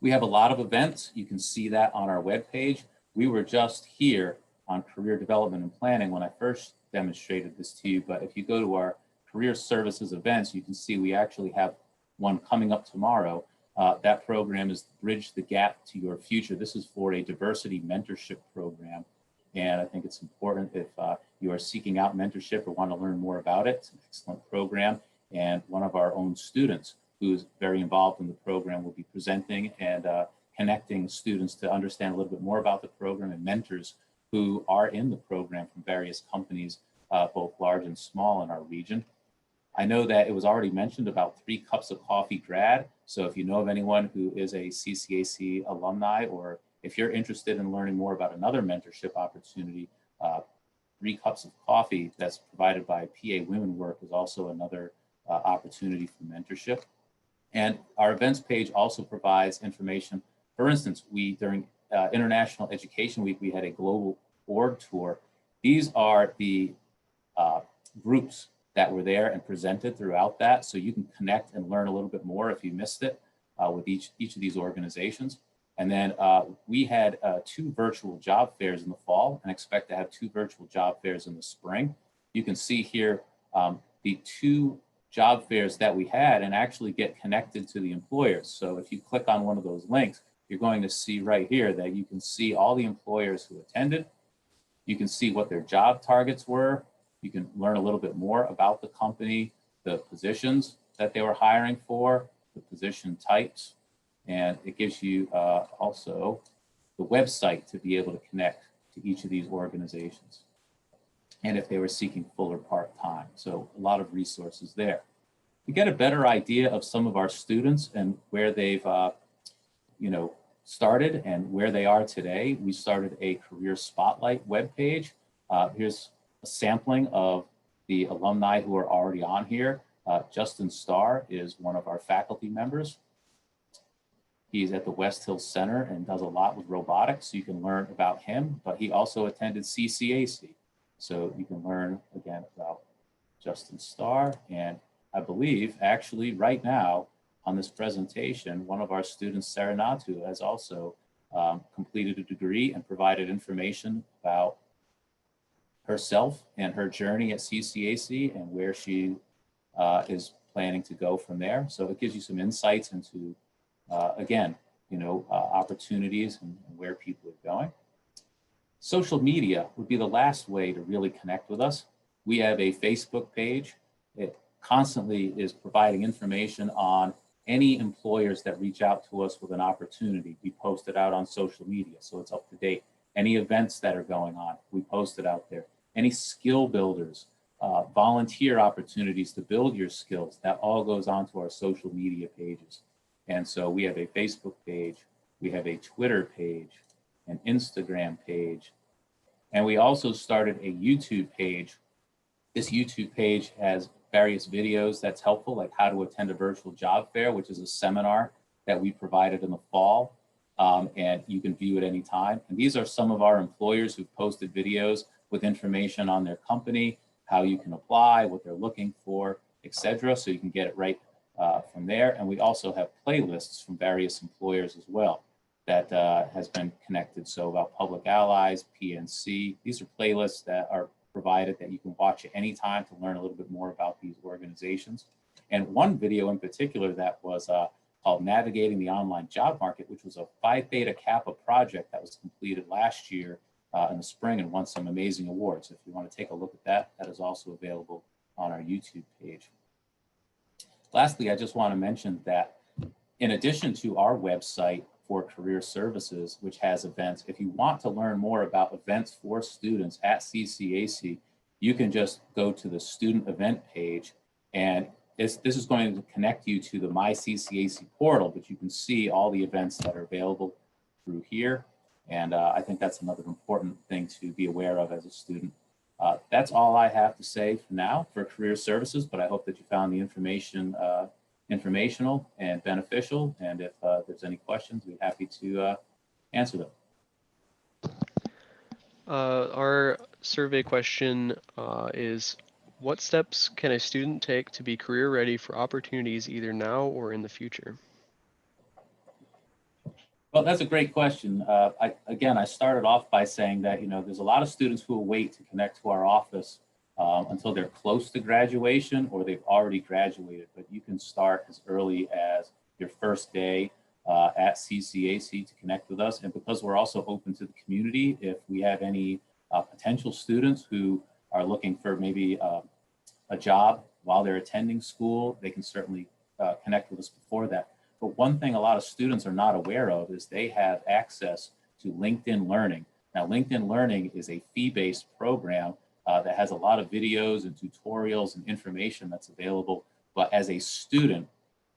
We have a lot of events. You can see that on our webpage. We were just here on career development and planning when I first demonstrated this to you, but if you go to our career services events, you can see we actually have one coming up tomorrow. That program is Bridge the Gap to Your Future. This is for a diversity mentorship program. And I think it's important if you are seeking out mentorship or want to learn more about it. It's an excellent program. And one of our own students who's very involved in the program will be presenting and connecting students to understand a little bit more about the program, and mentors who are in the program from various companies, both large and small in our region. I know that it was already mentioned about 3 Cups of Coffee grad. So if you know of anyone who is a CCAC alumni, or if you're interested in learning more about another mentorship opportunity, 3 Cups of Coffee that's provided by PA Women Work is also another opportunity for mentorship. And our events page also provides information. For instance, during International Education Week, we had a global org tour. These are the groups that were there and presented throughout that. So you can connect and learn a little bit more if you missed it with each of these organizations. And then we had 2 virtual job fairs in the fall and expect to have 2 virtual job fairs in the spring. You can see here the 2 job fairs that we had and actually get connected to the employers. So if you click on one of those links, you're going to see right here that you can see all the employers who attended. You can see what their job targets were. You can learn a little bit more about the company, the positions that they were hiring for, the position types, and it gives you also the website to be able to connect to each of these organizations, and if they were seeking full or part-time. So a lot of resources there. To get a better idea of some of our students and where they've started and where they are today, we started a Career Spotlight webpage. Here's a sampling of the alumni who are already on here. Justin Starr is one of our faculty members. He's at the West Hill Center and does a lot with robotics, so you can learn about him, but he also attended CCAC. So you can learn again about Justin Starr. And I believe actually right now on this presentation, one of our students, Sarah Natu, has also completed a degree and provided information about herself and her journey at CCAC and where she is planning to go from there. So it gives you some insights into again, opportunities and where people are going. Social media would be the last way to really connect with us. We have a Facebook page. It constantly is providing information on any employers that reach out to us with an opportunity. We post it out on social media, so it's up to date. Any events that are going on, we post it out there. Any skill builders, volunteer opportunities to build your skills, that all goes onto our social media pages. And so we have a Facebook page, we have a Twitter page, an Instagram page, and we also started a YouTube page. This YouTube page has various videos that's helpful, like how to attend a virtual job fair, which is a seminar that we provided in the fall, and you can view it anytime. And these are some of our employers who've posted videos with information on their company, how you can apply, what they're looking for, etc. So you can get it right from there. And we also have playlists from various employers as well that has been connected. So about Public Allies, PNC, these are playlists that are provided that you can watch at any time to learn a little bit more about these organizations. And one video in particular that was called Navigating the Online Job Market, which was a Phi Theta Kappa project that was completed last year in the spring and won some amazing awards. If you want to take a look at that, that is also available on our YouTube page. Lastly, I just want to mention that in addition to our website for career services, which has events, if you want to learn more about events for students at CCAC, you can just go to the student event page, and this is going to connect you to the My CCAC portal, but you can see all the events that are available through here. And I think that's another important thing to be aware of as a student. That's all I have to say for now for career services, but I hope that you found the information informational and beneficial. And if there's any questions, we're happy to answer them. Our survey question is, what steps can a student take to be career ready for opportunities either now or in the future? Well, that's a great question. I started off by saying that, there's a lot of students who will wait to connect to our office until they're close to graduation or they've already graduated. But you can start as early as your first day at CCAC to connect with us. And because we're also open to the community, if we have any potential students who are looking for maybe a job while they're attending school, they can certainly connect with us before that. But one thing a lot of students are not aware of is they have access to LinkedIn Learning. Now, LinkedIn Learning is a fee-based program that has a lot of videos and tutorials and information that's available. But as a student,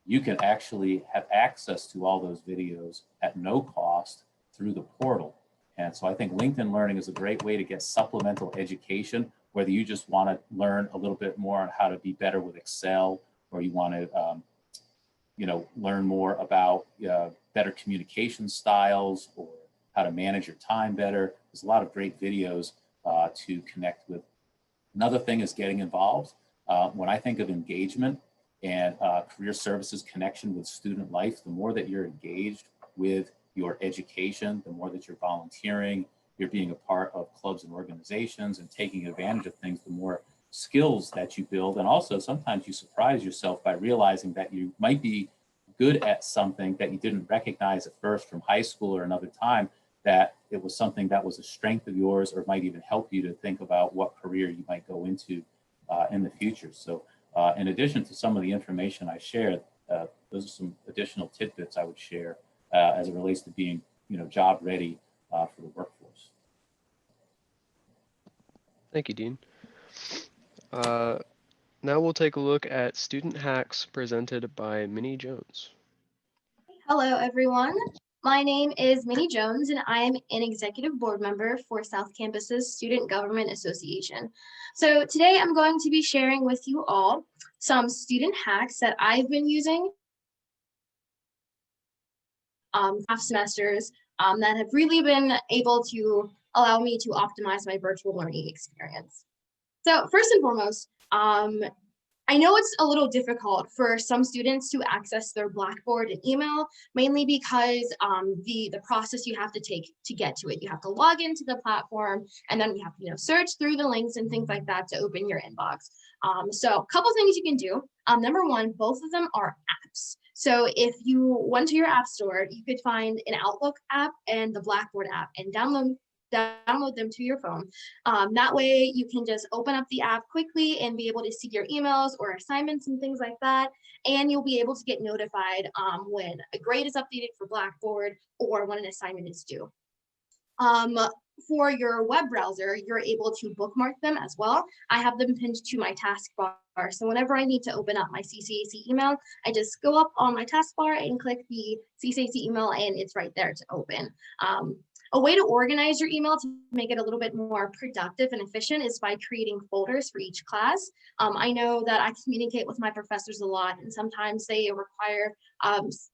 you can actually have access to all those videos at no cost through the portal. And so I think LinkedIn Learning is a great way to get supplemental education, whether you just want to learn a little bit more on how to be better with Excel, or you want to learn more about better communication styles, or how to manage your time better. There's a lot of great videos to connect with. Another thing is getting involved. When I think of engagement and career services connection with student life, the more that you're engaged with your education, the more that you're volunteering, you're being a part of clubs and organizations and taking advantage of things, the more skills that you build. And also sometimes you surprise yourself by realizing that you might be good at something that you didn't recognize at first from high school or another time, that it was something that was a strength of yours, or might even help you to think about what career you might go into in the future. So in addition to some of the information I shared, those are some additional tidbits I would share as it relates to being, job ready for the workforce. Thank you, Dean. Now we'll take a look at student hacks presented by Minnie Jones. Hello, everyone. My name is Minnie Jones, and I am an executive board member for South Campus's Student Government Association. So today I'm going to be sharing with you all some student hacks that I've been using half semesters that have really been able to allow me to optimize my virtual learning experience. So first and foremost, I know it's a little difficult for some students to access their Blackboard and email, mainly because the process you have to take to get to it. You have to log into the platform, and then you have to search through the links and things like that to open your inbox. So a couple things you can do. Number one, both of them are apps. So if you went to your app store, you could find an Outlook app and the Blackboard app and download them to your phone. That way you can just open up the app quickly and be able to see your emails or assignments and things like that. And you'll be able to get notified when a grade is updated for Blackboard or when an assignment is due. For your web browser, you're able to bookmark them as well. I have them pinned to my taskbar. So whenever I need to open up my Ccac email, I just go up on my taskbar and click the Ccac email, and it's right there to open. A way to organize your email to make it a little bit more productive and efficient is by creating folders for each class. I know that I communicate with my professors a lot, and sometimes they require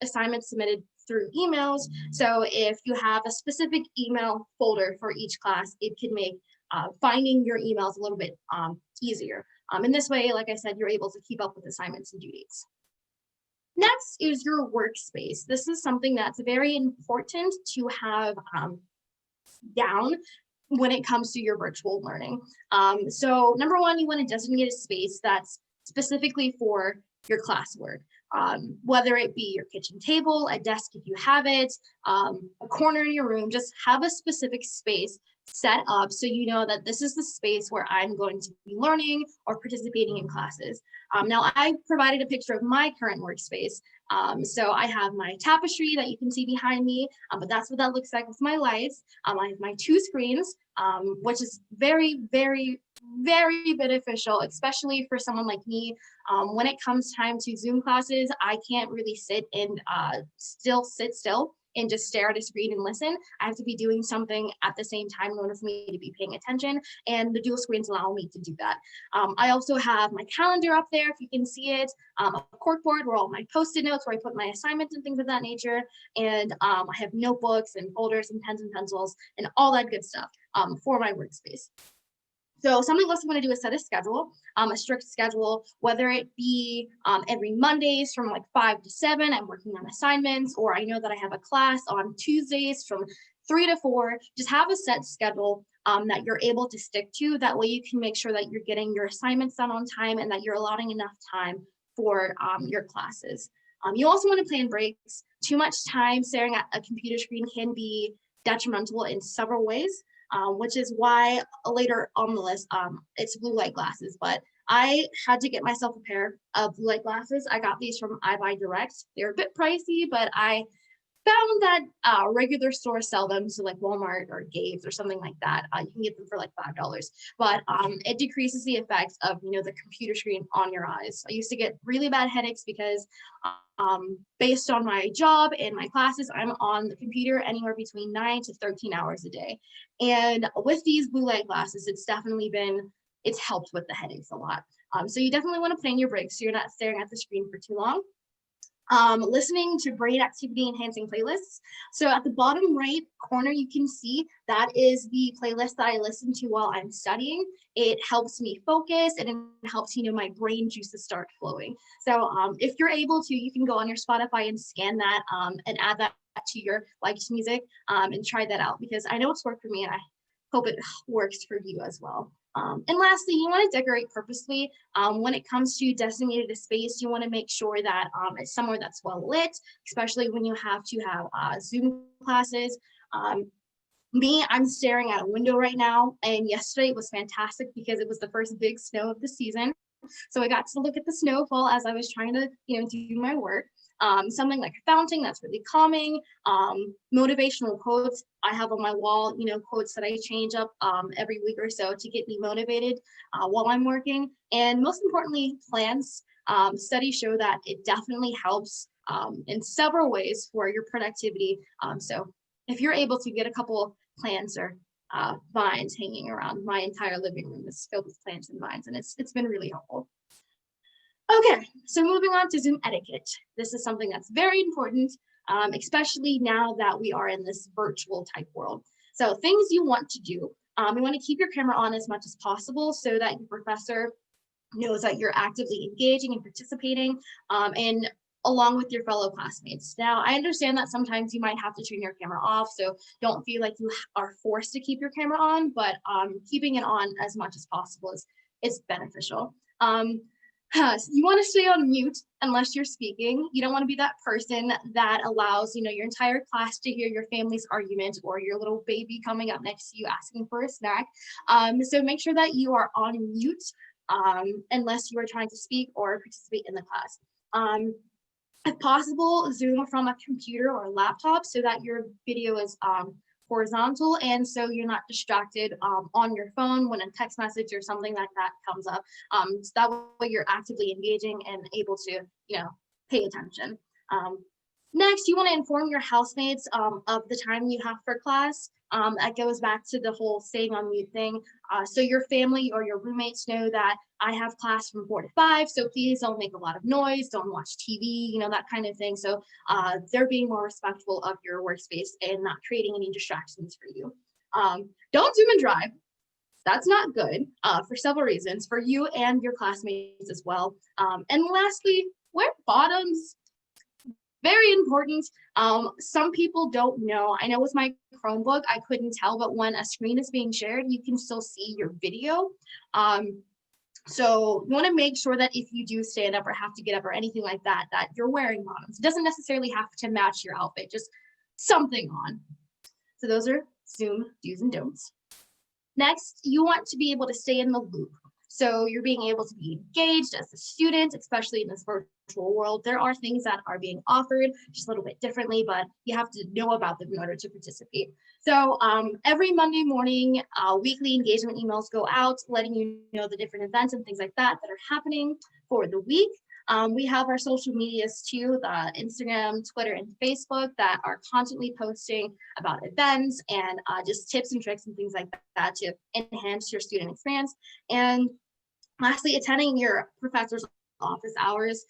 assignments submitted through emails. So if you have a specific email folder for each class, it can make finding your emails a little bit easier. In this way, like I said, you're able to keep up with assignments and due dates. Next is your workspace. This is something that's very important to have down when it comes to your virtual learning. So number one, you want to designate a space that's specifically for your classwork, whether it be your kitchen table, a desk if you have it, a corner in your room. Just have a specific space set up so you know that this is the space where I'm going to be learning or participating in classes. Now I provided a picture of my current workspace. So I have my tapestry that you can see behind me, but that's what that looks like with my lights. I have my 2 screens, which is very, very, very beneficial, especially for someone like me. When it comes time to Zoom classes, I can't really sit still and just stare at a screen and listen. I have to be doing something at the same time in order for me to be paying attention, and the dual screens allow me to do that. I also have my calendar up there, if you can see it, a corkboard where all my Post-it notes, where I put my assignments and things of that nature, and I have notebooks and folders and pens and pencils and all that good stuff for my workspace. So something else I'm going to do is set a schedule, a strict schedule, whether it be every Mondays from like 5 to 7, I'm working on assignments, or I know that I have a class on Tuesdays from 3 to 4. Just have a set schedule that you're able to stick to. That way you can make sure that you're getting your assignments done on time and that you're allotting enough time for your classes. You also want to plan breaks. Too much time staring at a computer screen can be detrimental in several ways. Which is why later on the list, it's blue light glasses, but I had to get myself a pair of blue light glasses. I got these from iBuy Direct. They're a bit pricey, but I found that regular stores sell them, so like Walmart or Gabe's or something like that. You can get them for like $5, but it decreases the effects of, you know, the computer screen on your eyes. I used to get really bad headaches because based on my job and my classes, I'm on the computer anywhere between 9 to 13 hours a day. And with these blue light glasses, it's helped with the headaches a lot. So you definitely want to plan your breaks so you're not staring at the screen for too long. Listening to brain activity enhancing playlists. So at the bottom right corner, you can see that is the playlist that I listen to while I'm studying. It helps me focus and it helps, you know, my brain juices start flowing. So if you're able to, you can go on your Spotify and scan that and add that to your liked music and try that out, because I know it's worked for me and I hope it works for you as well. And lastly, you want to decorate purposely. When it comes to designated space, you want to make sure that it's somewhere that's well lit, especially when you have to have Zoom classes. I'm staring at a window right now, and yesterday was fantastic because it was the first big snow of the season. So I got to look at the snowfall as I was trying to, you know, do my work. Something like a fountain that's really calming. Motivational quotes I have on my wall, you know, quotes that I change up every week or so to get me motivated while I'm working. And most importantly, plans. Studies show that it definitely helps in several ways for your productivity. So if you're able to get a couple plants or vines hanging around, my entire living room is filled with plants and vines, and it's been really helpful. Okay, so moving on to Zoom etiquette. This is something that's very important, especially now that we are in this virtual type world. So things you want to do, you want to keep your camera on as much as possible so that your professor knows that you're actively engaging and participating, and along with your fellow classmates. Now, I understand that sometimes you might have to turn your camera off, so don't feel like you are forced to keep your camera on, but keeping it on as much as possible is beneficial. You want to stay on mute unless you're speaking. You don't want to be that person that allows, you know, your entire class to hear your family's argument or your little baby coming up next to you asking for a snack. So make sure that you are on mute unless you are trying to speak or participate in the class. If possible, Zoom from a computer or a laptop so that your video is horizontal, and so you're not distracted on your phone when a text message or something like that comes up. So that way you're actively engaging and able to, you know, pay attention. Next, you want to inform your housemates of the time you have for class. That goes back to the whole staying on mute thing. So your family or your roommates know that I have class from 4 to 5, so please don't make a lot of noise, don't watch TV, you know, that kind of thing. So they're being more respectful of your workspace and not creating any distractions for you. Don't Zoom and drive. That's not good for several reasons, for you and your classmates as well. And lastly, wear bottoms. Very important. Some people don't know. I know with my Chromebook, I couldn't tell, but when a screen is being shared, you can still see your video. So you want to make sure that if you do stand up or have to get up or anything like that, that you're wearing bottoms. It doesn't necessarily have to match your outfit, just something on. So those are Zoom do's and don'ts. Next, you want to be able to stay in the loop. So you're being able to be engaged as a student, especially in this virtual world. There are things that are being offered just a little bit differently, but you have to know about them in order to participate. So every Monday morning, weekly engagement emails go out, letting you know the different events and things like that that are happening for the week. We have our social medias too, the Instagram, Twitter, and Facebook that are constantly posting about events and just tips and tricks and things like that to enhance your student experience. And lastly, attending your professor's office hours,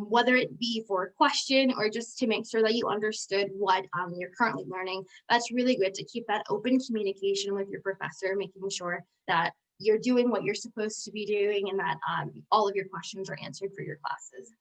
whether it be for a question or just to make sure that you understood what you're currently learning. That's really good to keep that open communication with your professor, making sure that you're doing what you're supposed to be doing and that all of your questions are answered for your classes.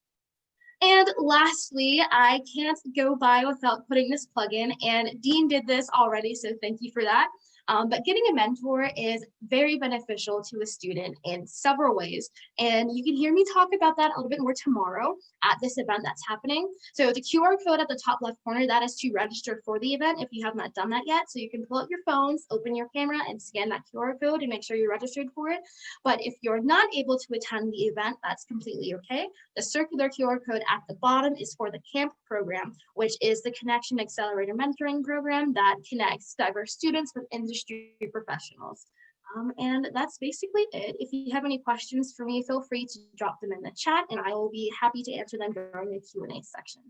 And lastly, I can't go by without putting this plug in, and Dean did this already, so thank you for that. But getting a mentor is very beneficial to a student in several ways. And you can hear me talk about that a little bit more tomorrow at this event that's happening. So the QR code at the top left corner, that is to register for the event if you have not done that yet. So you can pull up your phones, open your camera, and scan that QR code and make sure you're registered for it. But if you're not able to attend the event, that's completely okay. The circular QR code at the bottom is for the CAMP program, which is the Connection Accelerator Mentoring Program that connects diverse students with industry professionals. And that's basically it. If you have any questions for me, feel free to drop them in the chat and I will be happy to answer them during the Q&A section.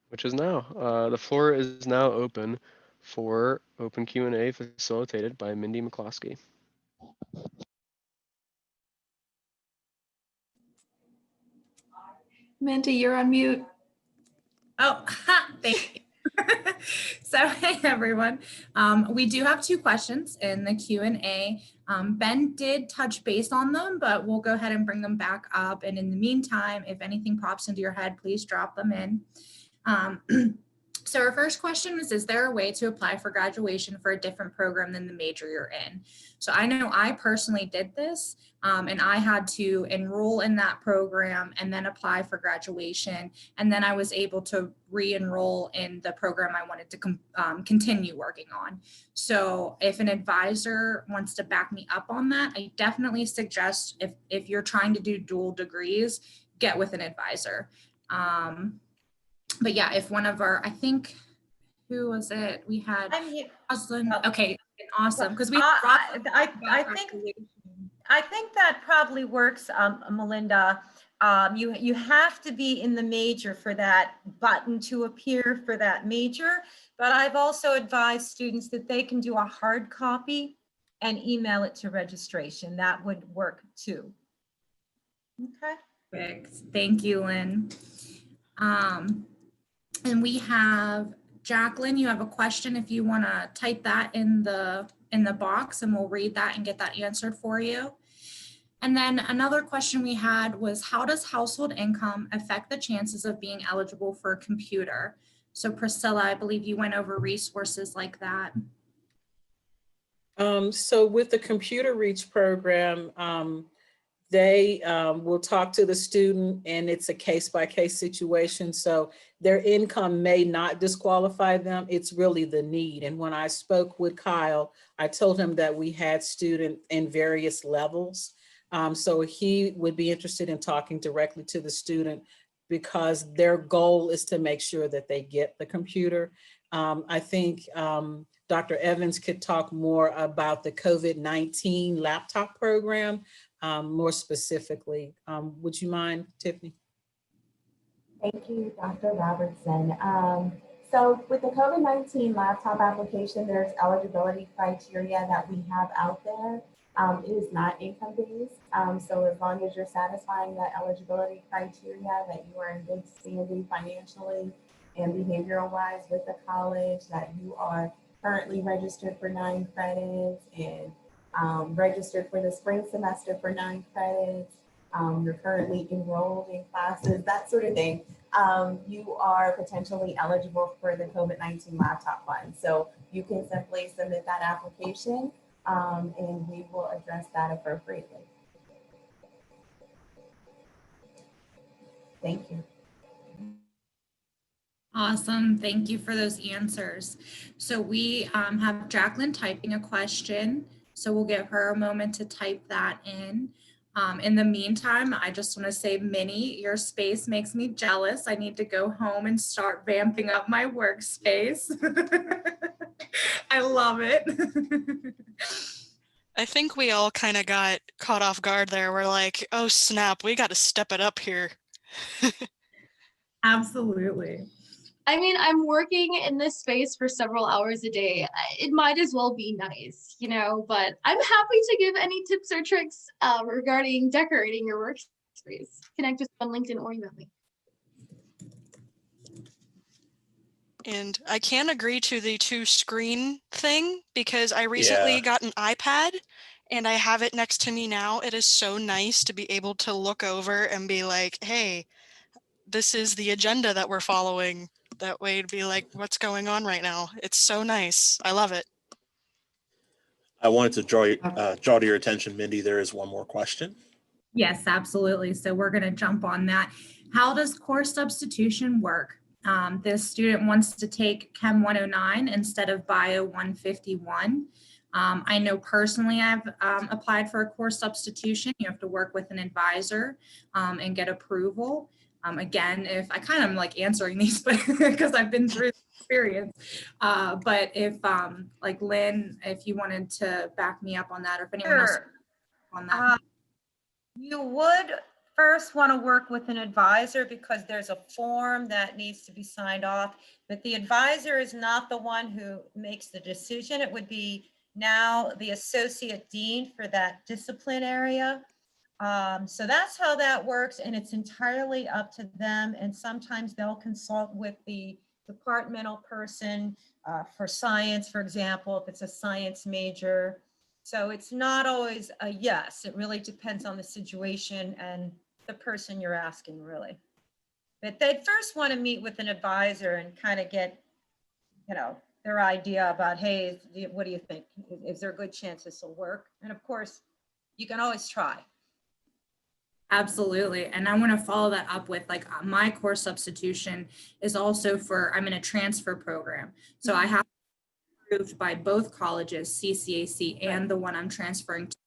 Which is now. The floor is now open for open Q&A facilitated by Mindy McCloskey. Mindy, you're on mute. Oh, thank you. So, hey, everyone. We do have 2 questions in the Q&A. Ben did touch base on them, but we'll go ahead and bring them back up. And in the meantime, if anything pops into your head, please drop them in. So our first question is there a way to apply for graduation for a different program than the major you're in? So I know I personally did this, and I had to enroll in that program and then apply for graduation. And then I was able to re-enroll in the program I wanted to continue working on. So if an advisor wants to back me up on that, I definitely suggest if you're trying to do dual degrees, get with an advisor. But yeah, if one of our, I think, who was it? We had Jolin. Okay, awesome. Because we I think that probably works, Melinda. You have to be in the major for that button to appear for that major. But I've also advised students that they can do a hard copy and email it to registration. That would work too. Okay. Perfect. Thank you, Lynn. And we have Jacqueline, you have a question if you want to type that in the box and we'll read that and get that answered for you. And then another question we had was, how does household income affect the chances of being eligible for a computer? So Priscilla, I believe you went over resources like that. So with the Computer Reach program, they will talk to the student and it's a case-by-case situation. So their income may not disqualify them. It's really the need. And when I spoke with Kyle, I told him that we had students in various levels. So he would be interested in talking directly to the student because their goal is to make sure that they get the computer. I think Dr. Evans could talk more about the COVID-19 laptop program. More specifically. Would you mind, Tiffany? Thank you, Dr. Robertson. So with the COVID-19 laptop application, there's eligibility criteria that we have out there. It is not income-based. So as long as you're satisfying that eligibility criteria, that you are in good standing financially and behavioral-wise with the college, that you are currently registered for 9 credits and registered for the spring semester for 9 credits, you're currently enrolled in classes, that sort of thing, you are potentially eligible for the COVID-19 laptop fund. So you can simply submit that application and we will address that appropriately. Thank you. Awesome. Thank you for those answers. So we have Jacqueline typing a question. So we'll give her a moment to type that in. In the meantime, I just want to say, Minnie, your space makes me jealous. I need to go home and start vamping up my workspace. I love it. I think we all kind of got caught off guard there. We're like, oh snap, we got to step it up here. Absolutely. I mean, I'm working in this space for several hours a day. It might as well be nice, you know, but I'm happy to give any tips or tricks regarding decorating your workspace. Connect with me on LinkedIn or email me. And I can agree to the 2-screen thing because I recently got an iPad and I have it next to me now. It is so nice to be able to look over and be like, hey, this is the agenda that we're following. That way it'd be like, what's going on right now? It's so nice. I love it. I wanted to draw to your attention, Mindy, there is one more question. Yes, absolutely. So we're going to jump on that. How does course substitution work? This student wants to take Chem 109 instead of Bio 151. I know personally I've applied for a course substitution. You have to work with an advisor and get approval. Again, if I kind of like answering these, but because I've been through the experience. But if like Lynn, if you wanted to back me up on that, or if anyone else on that. You would first want to work with an advisor because there's a form that needs to be signed off, but the advisor is not the one who makes the decision. It would be now the associate dean for that discipline area. So that's how that works, and it's entirely up to them. And sometimes they'll consult with the departmental person for science, for example, if it's a science major. So it's not always a yes. It really depends on the situation and the person you're asking, really. But they'd first want to meet with an advisor and kind of get, their idea about, hey, what do you think? Is there a good chance this will work? And of course, you can always try. Absolutely. And I want to follow that up with like my course substitution is also I'm in a transfer program. So I have approved by both colleges, Ccac and the one I'm transferring to.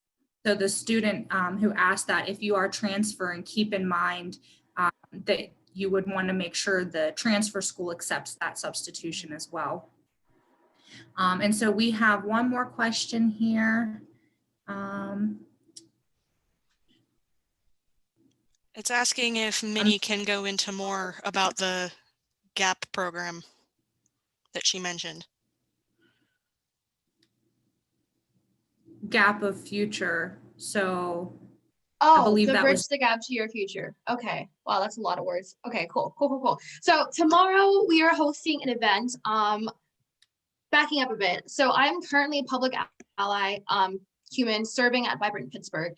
So the student who asked that, if you are transferring, keep in mind that you would want to make sure the transfer school accepts that substitution as well. And so we have one more question here. It's asking if Minnie can go into more about the GAP program that she mentioned. Gap of future. So I believe believe that bridge was the gap to your future. Okay. Wow, that's a lot of words. Okay, cool. So tomorrow we are hosting an event. Backing up a bit. So I'm currently a public ally human serving at Vibrant Pittsburgh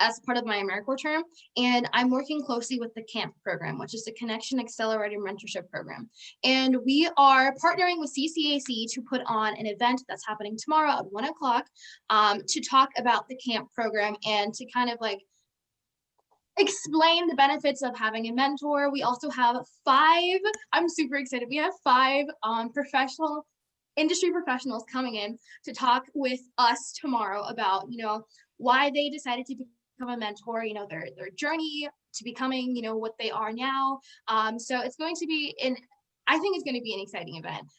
as part of my AmeriCorps term. And I'm working closely with the CAMP program, which is the Connection Accelerator Mentorship Program. And we are partnering with Ccac to put on an event that's happening tomorrow at 1 o'clock to talk about the CAMP program and to kind of like explain the benefits of having a mentor. We also have 5, I'm super excited. We have 5 industry professionals coming in to talk with us tomorrow about, why they decided to become a mentor, their journey to becoming, what they are now. So it's going to be I think it's going to be an exciting event.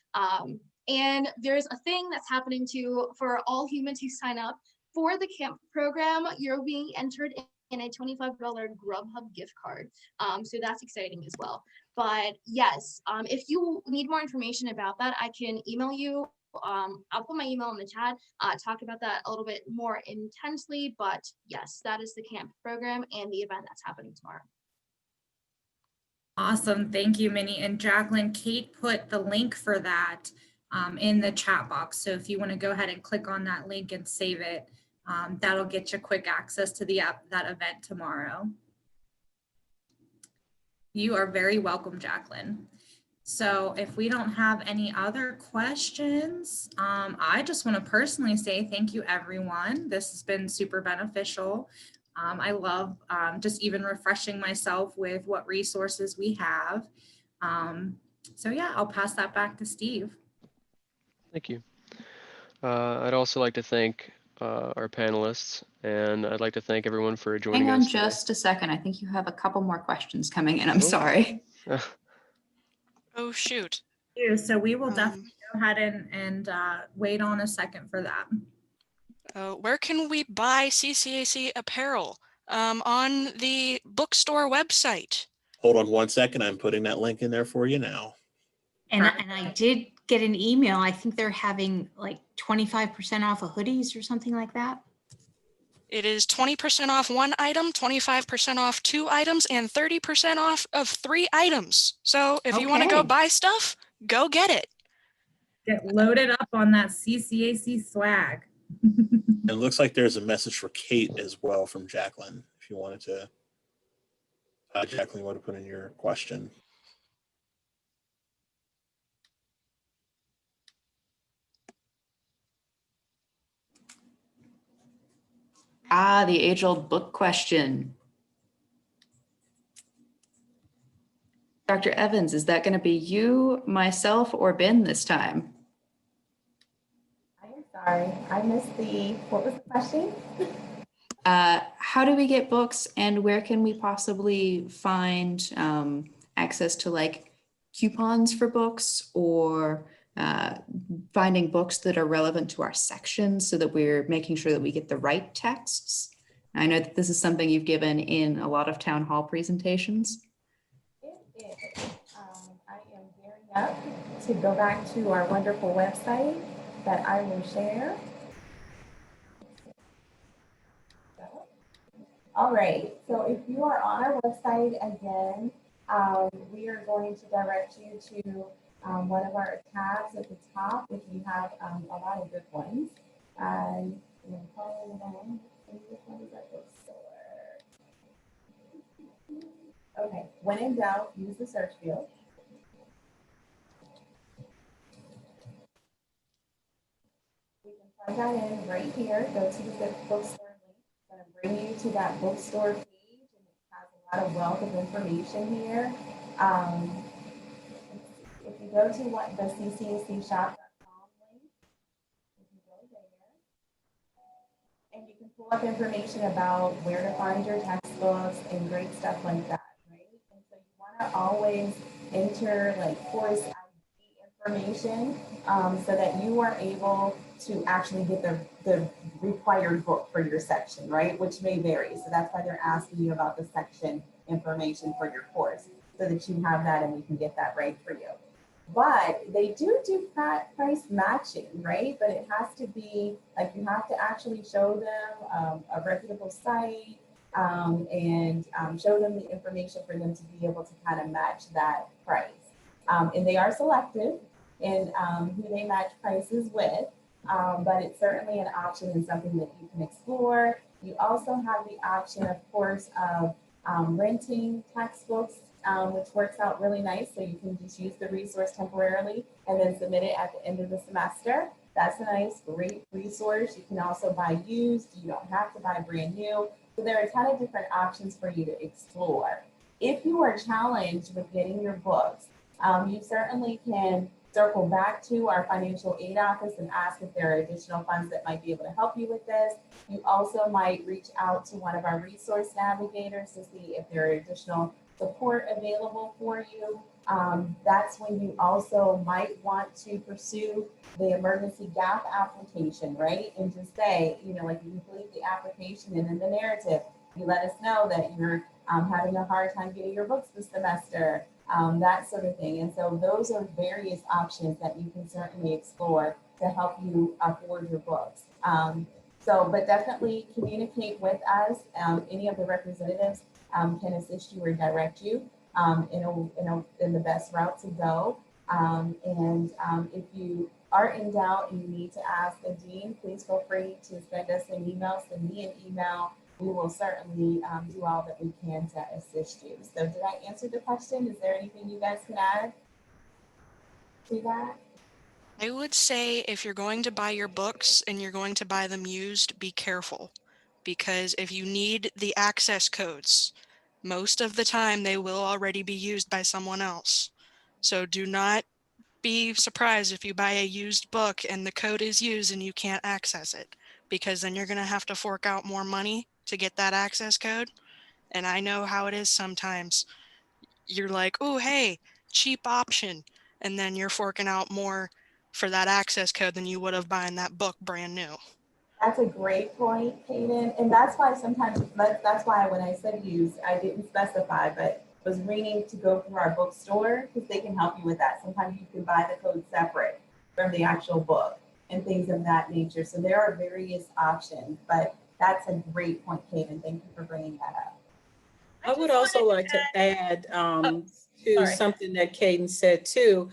And there's a thing that's happening too for all humans who sign up for the CAMP program. You're being entered in a $25 Grubhub gift card. So that's exciting as well. But yes, if you need more information about that, I can email you. I'll put my email in the chat, talk about that a little bit more intensely. But yes, that is the CAMP program and the event that's happening tomorrow. awesome. Thank you, Minnie. And Jacqueline, Kate put the link for that in the chat box. So if you want to go ahead and click on that link and save it, that'll get you quick access to that event tomorrow. You are very welcome, Jacqueline. So if we don't have any other questions, I just want to personally say thank you, everyone. This has been super beneficial. I love just even refreshing myself with what resources we have. So yeah, I'll pass that back to Steve. Thank you. I'd also like to thank our panelists, and I'd like to thank everyone for joining us. Hang on just a second. I think you have a couple more questions coming in. I'm sorry. Oh, shoot. So we will definitely go ahead and wait on a second for that. Where can we buy Ccac apparel? On the bookstore website. Hold on one second. I'm putting that link in there for you now. And I did get an email. I think they're having like 25% off of hoodies or something like that. It is 20% off 1 item, 25% off 2 items, and 30% off of 3 items. So if you want to go buy stuff, go get it. Get loaded up on that Ccac swag. And it looks like there's a message for Kate as well from Jacqueline. If you wanted to, Jacqueline, you want to put in your question. The age-old book question. Dr. Evans, is that going to be you, myself, or Ben this time? I'm sorry, I missed what was the question? How do we get books, and where can we possibly find access to like coupons for books, or finding books that are relevant to our section so that we're making sure that we get the right texts? I know that this is something you've given in a lot of town hall presentations. It is. I am gearing up to go back to our wonderful website that I will share. All right, so if you are on our website again, we are going to direct you to one of our tabs at the top, which we have a lot of good ones. And okay, when in doubt, use the search field. We can plug that in right here. Go to the bookstore link. It's going to bring you to that bookstore page, and it has a lot of wealth of information here. If you go to the ccacshop.com link, you can go there, and you can pull up information about where to find your textbooks and great stuff like that, right? And so you want to always enter like course ID information so that you are able to actually get the required book for your section, right? Which may vary. So that's why they're asking you about the section information for your course, so that you have that and we can get that right for you. But they do price matching, right? But it has to be like, you have to actually show them a reputable site and show them the information for them to be able to kind of match that price. And they are selective in who they match prices with, but it's certainly an option and something that you can explore. You also have the option, of course, of renting textbooks, which works out really nice. So you can just use the resource temporarily and then submit it at the end of the semester. That's a nice, great resource. You can also buy used. You don't have to buy brand new. So there are a ton of different options for you to explore. If you are challenged with getting your books, you certainly can circle back to our financial aid office and ask if there are additional funds that might be able to help you with this. You also might reach out to one of our resource navigators to see if there are additional support available for you. That's when you also might want to pursue the emergency gap application, right? And just say, you know, like, you complete the application, and in the narrative, you let us know that you're having a hard time getting your books this semester, that sort of thing. And so those are various options that you can certainly explore to help you afford your books. But definitely communicate with us. Any of the representatives can assist you or direct you in the best route to go. If you are in doubt and you need to ask a dean, please feel free to send us an email, send me an email. We will certainly do all that we can to assist you. So did I answer the question? Is there anything you guys can add to that? I would say if you're going to buy your books and you're going to buy them used, be careful, because if you need the access codes, most of the time they will already be used by someone else. So do not be surprised if you buy a used book and the code is used and you can't access it, because then you're going to have to fork out more money to get that access code. And I know how it is sometimes. You're like, oh, hey, cheap option. And then you're forking out more for that access code than you would have buying that book brand new. That's a great point, Kaden. And that's why sometimes, that's why when I said use, I didn't specify, but was meaning to go through our bookstore, because they can help you with that. Sometimes you can buy the code separate from the actual book and things of that nature. So there are various options, but that's a great point, Kaden. Thank you for bringing that up. I would also like to add to something that Kaden said too.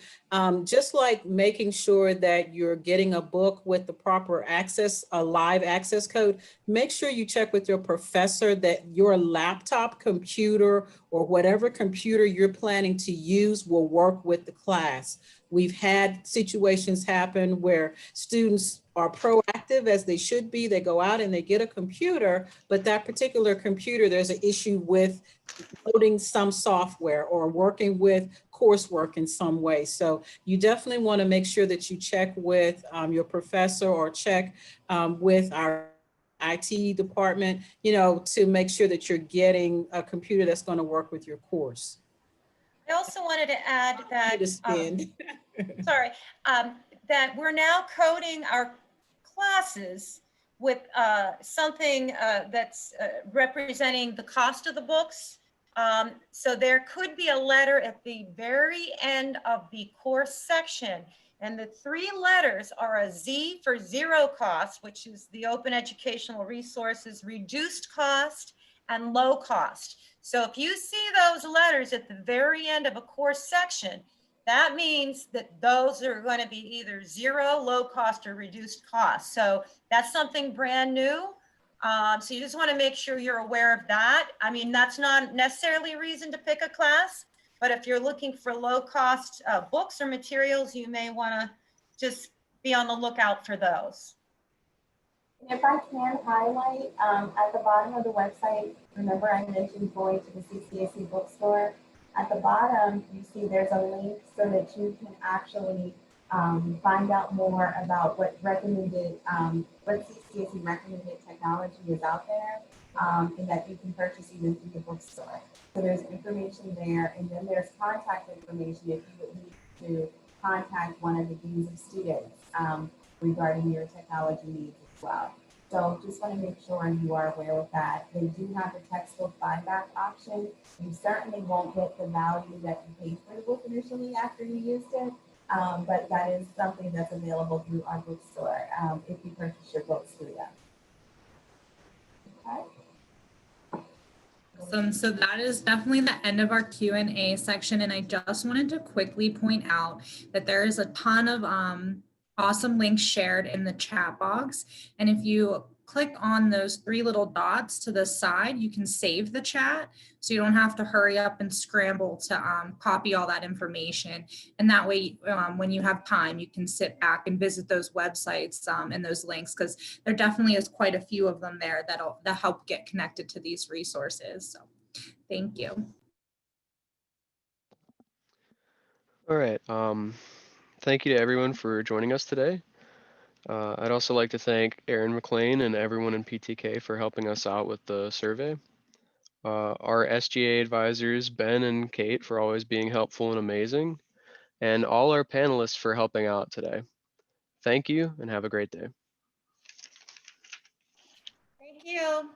Just like making sure that you're getting a book with the proper access, a live access code, make sure you check with your professor that your laptop computer or whatever computer you're planning to use will work with the class. We've had situations happen where students are proactive as they should be. They go out and they get a computer, but that particular computer, there's an issue with loading some software or working with coursework in some way. So you definitely want to make sure that you check with your professor or check with our IT department, you know, to make sure that you're getting a computer that's going to work with your course. I also wanted to add that, sorry, that we're now coding our classes with something that's representing the cost of the books. So there could be a letter at the very end of the course section, and the 3 letters are a Z for zero cost, which is the open educational resources, reduced cost, and low cost. So if you see those letters at the very end of a course section, that means that those are going to be either zero, low cost, or reduced cost. So that's something brand new. So you just want to make sure you're aware of that. I mean, that's not necessarily a reason to pick a class, but if you're looking for low cost books or materials, you may want to just be on the lookout for those. If I can highlight, at the bottom of the website, remember I mentioned going to the CCAC bookstore. At the bottom, you see there's a link so that you can actually find out more about what recommended, what CCAC recommended technology is out there, and that you can purchase even through the bookstore. So there's information there, and then there's contact information if you would need to contact one of the deans of students regarding your technology needs as well. So just want to make sure you are aware of that. They do have a textbook buyback option. You certainly won't get the value that you paid for the book initially after you used it, but that is something that's available through our bookstore if you purchase your books through them. Okay. Awesome. So that is definitely the end of our Q&A section. And I just wanted to quickly point out that there is a ton of awesome links shared in the chat box. And if you click on those 3 little dots to the side, you can save the chat. So you don't have to hurry up and scramble to copy all that information. And that way, when you have time, you can sit back and visit those websites and those links, because there definitely is quite a few of them there that help get connected to these resources. So thank you. All right. Thank you to everyone for joining us today. I'd also like to thank Erin McLean and everyone in PTK for helping us out with the survey. Our SGA advisors, Ben and Kate, for always being helpful and amazing, and all our panelists for helping out today. Thank you and have a great day. Thank you.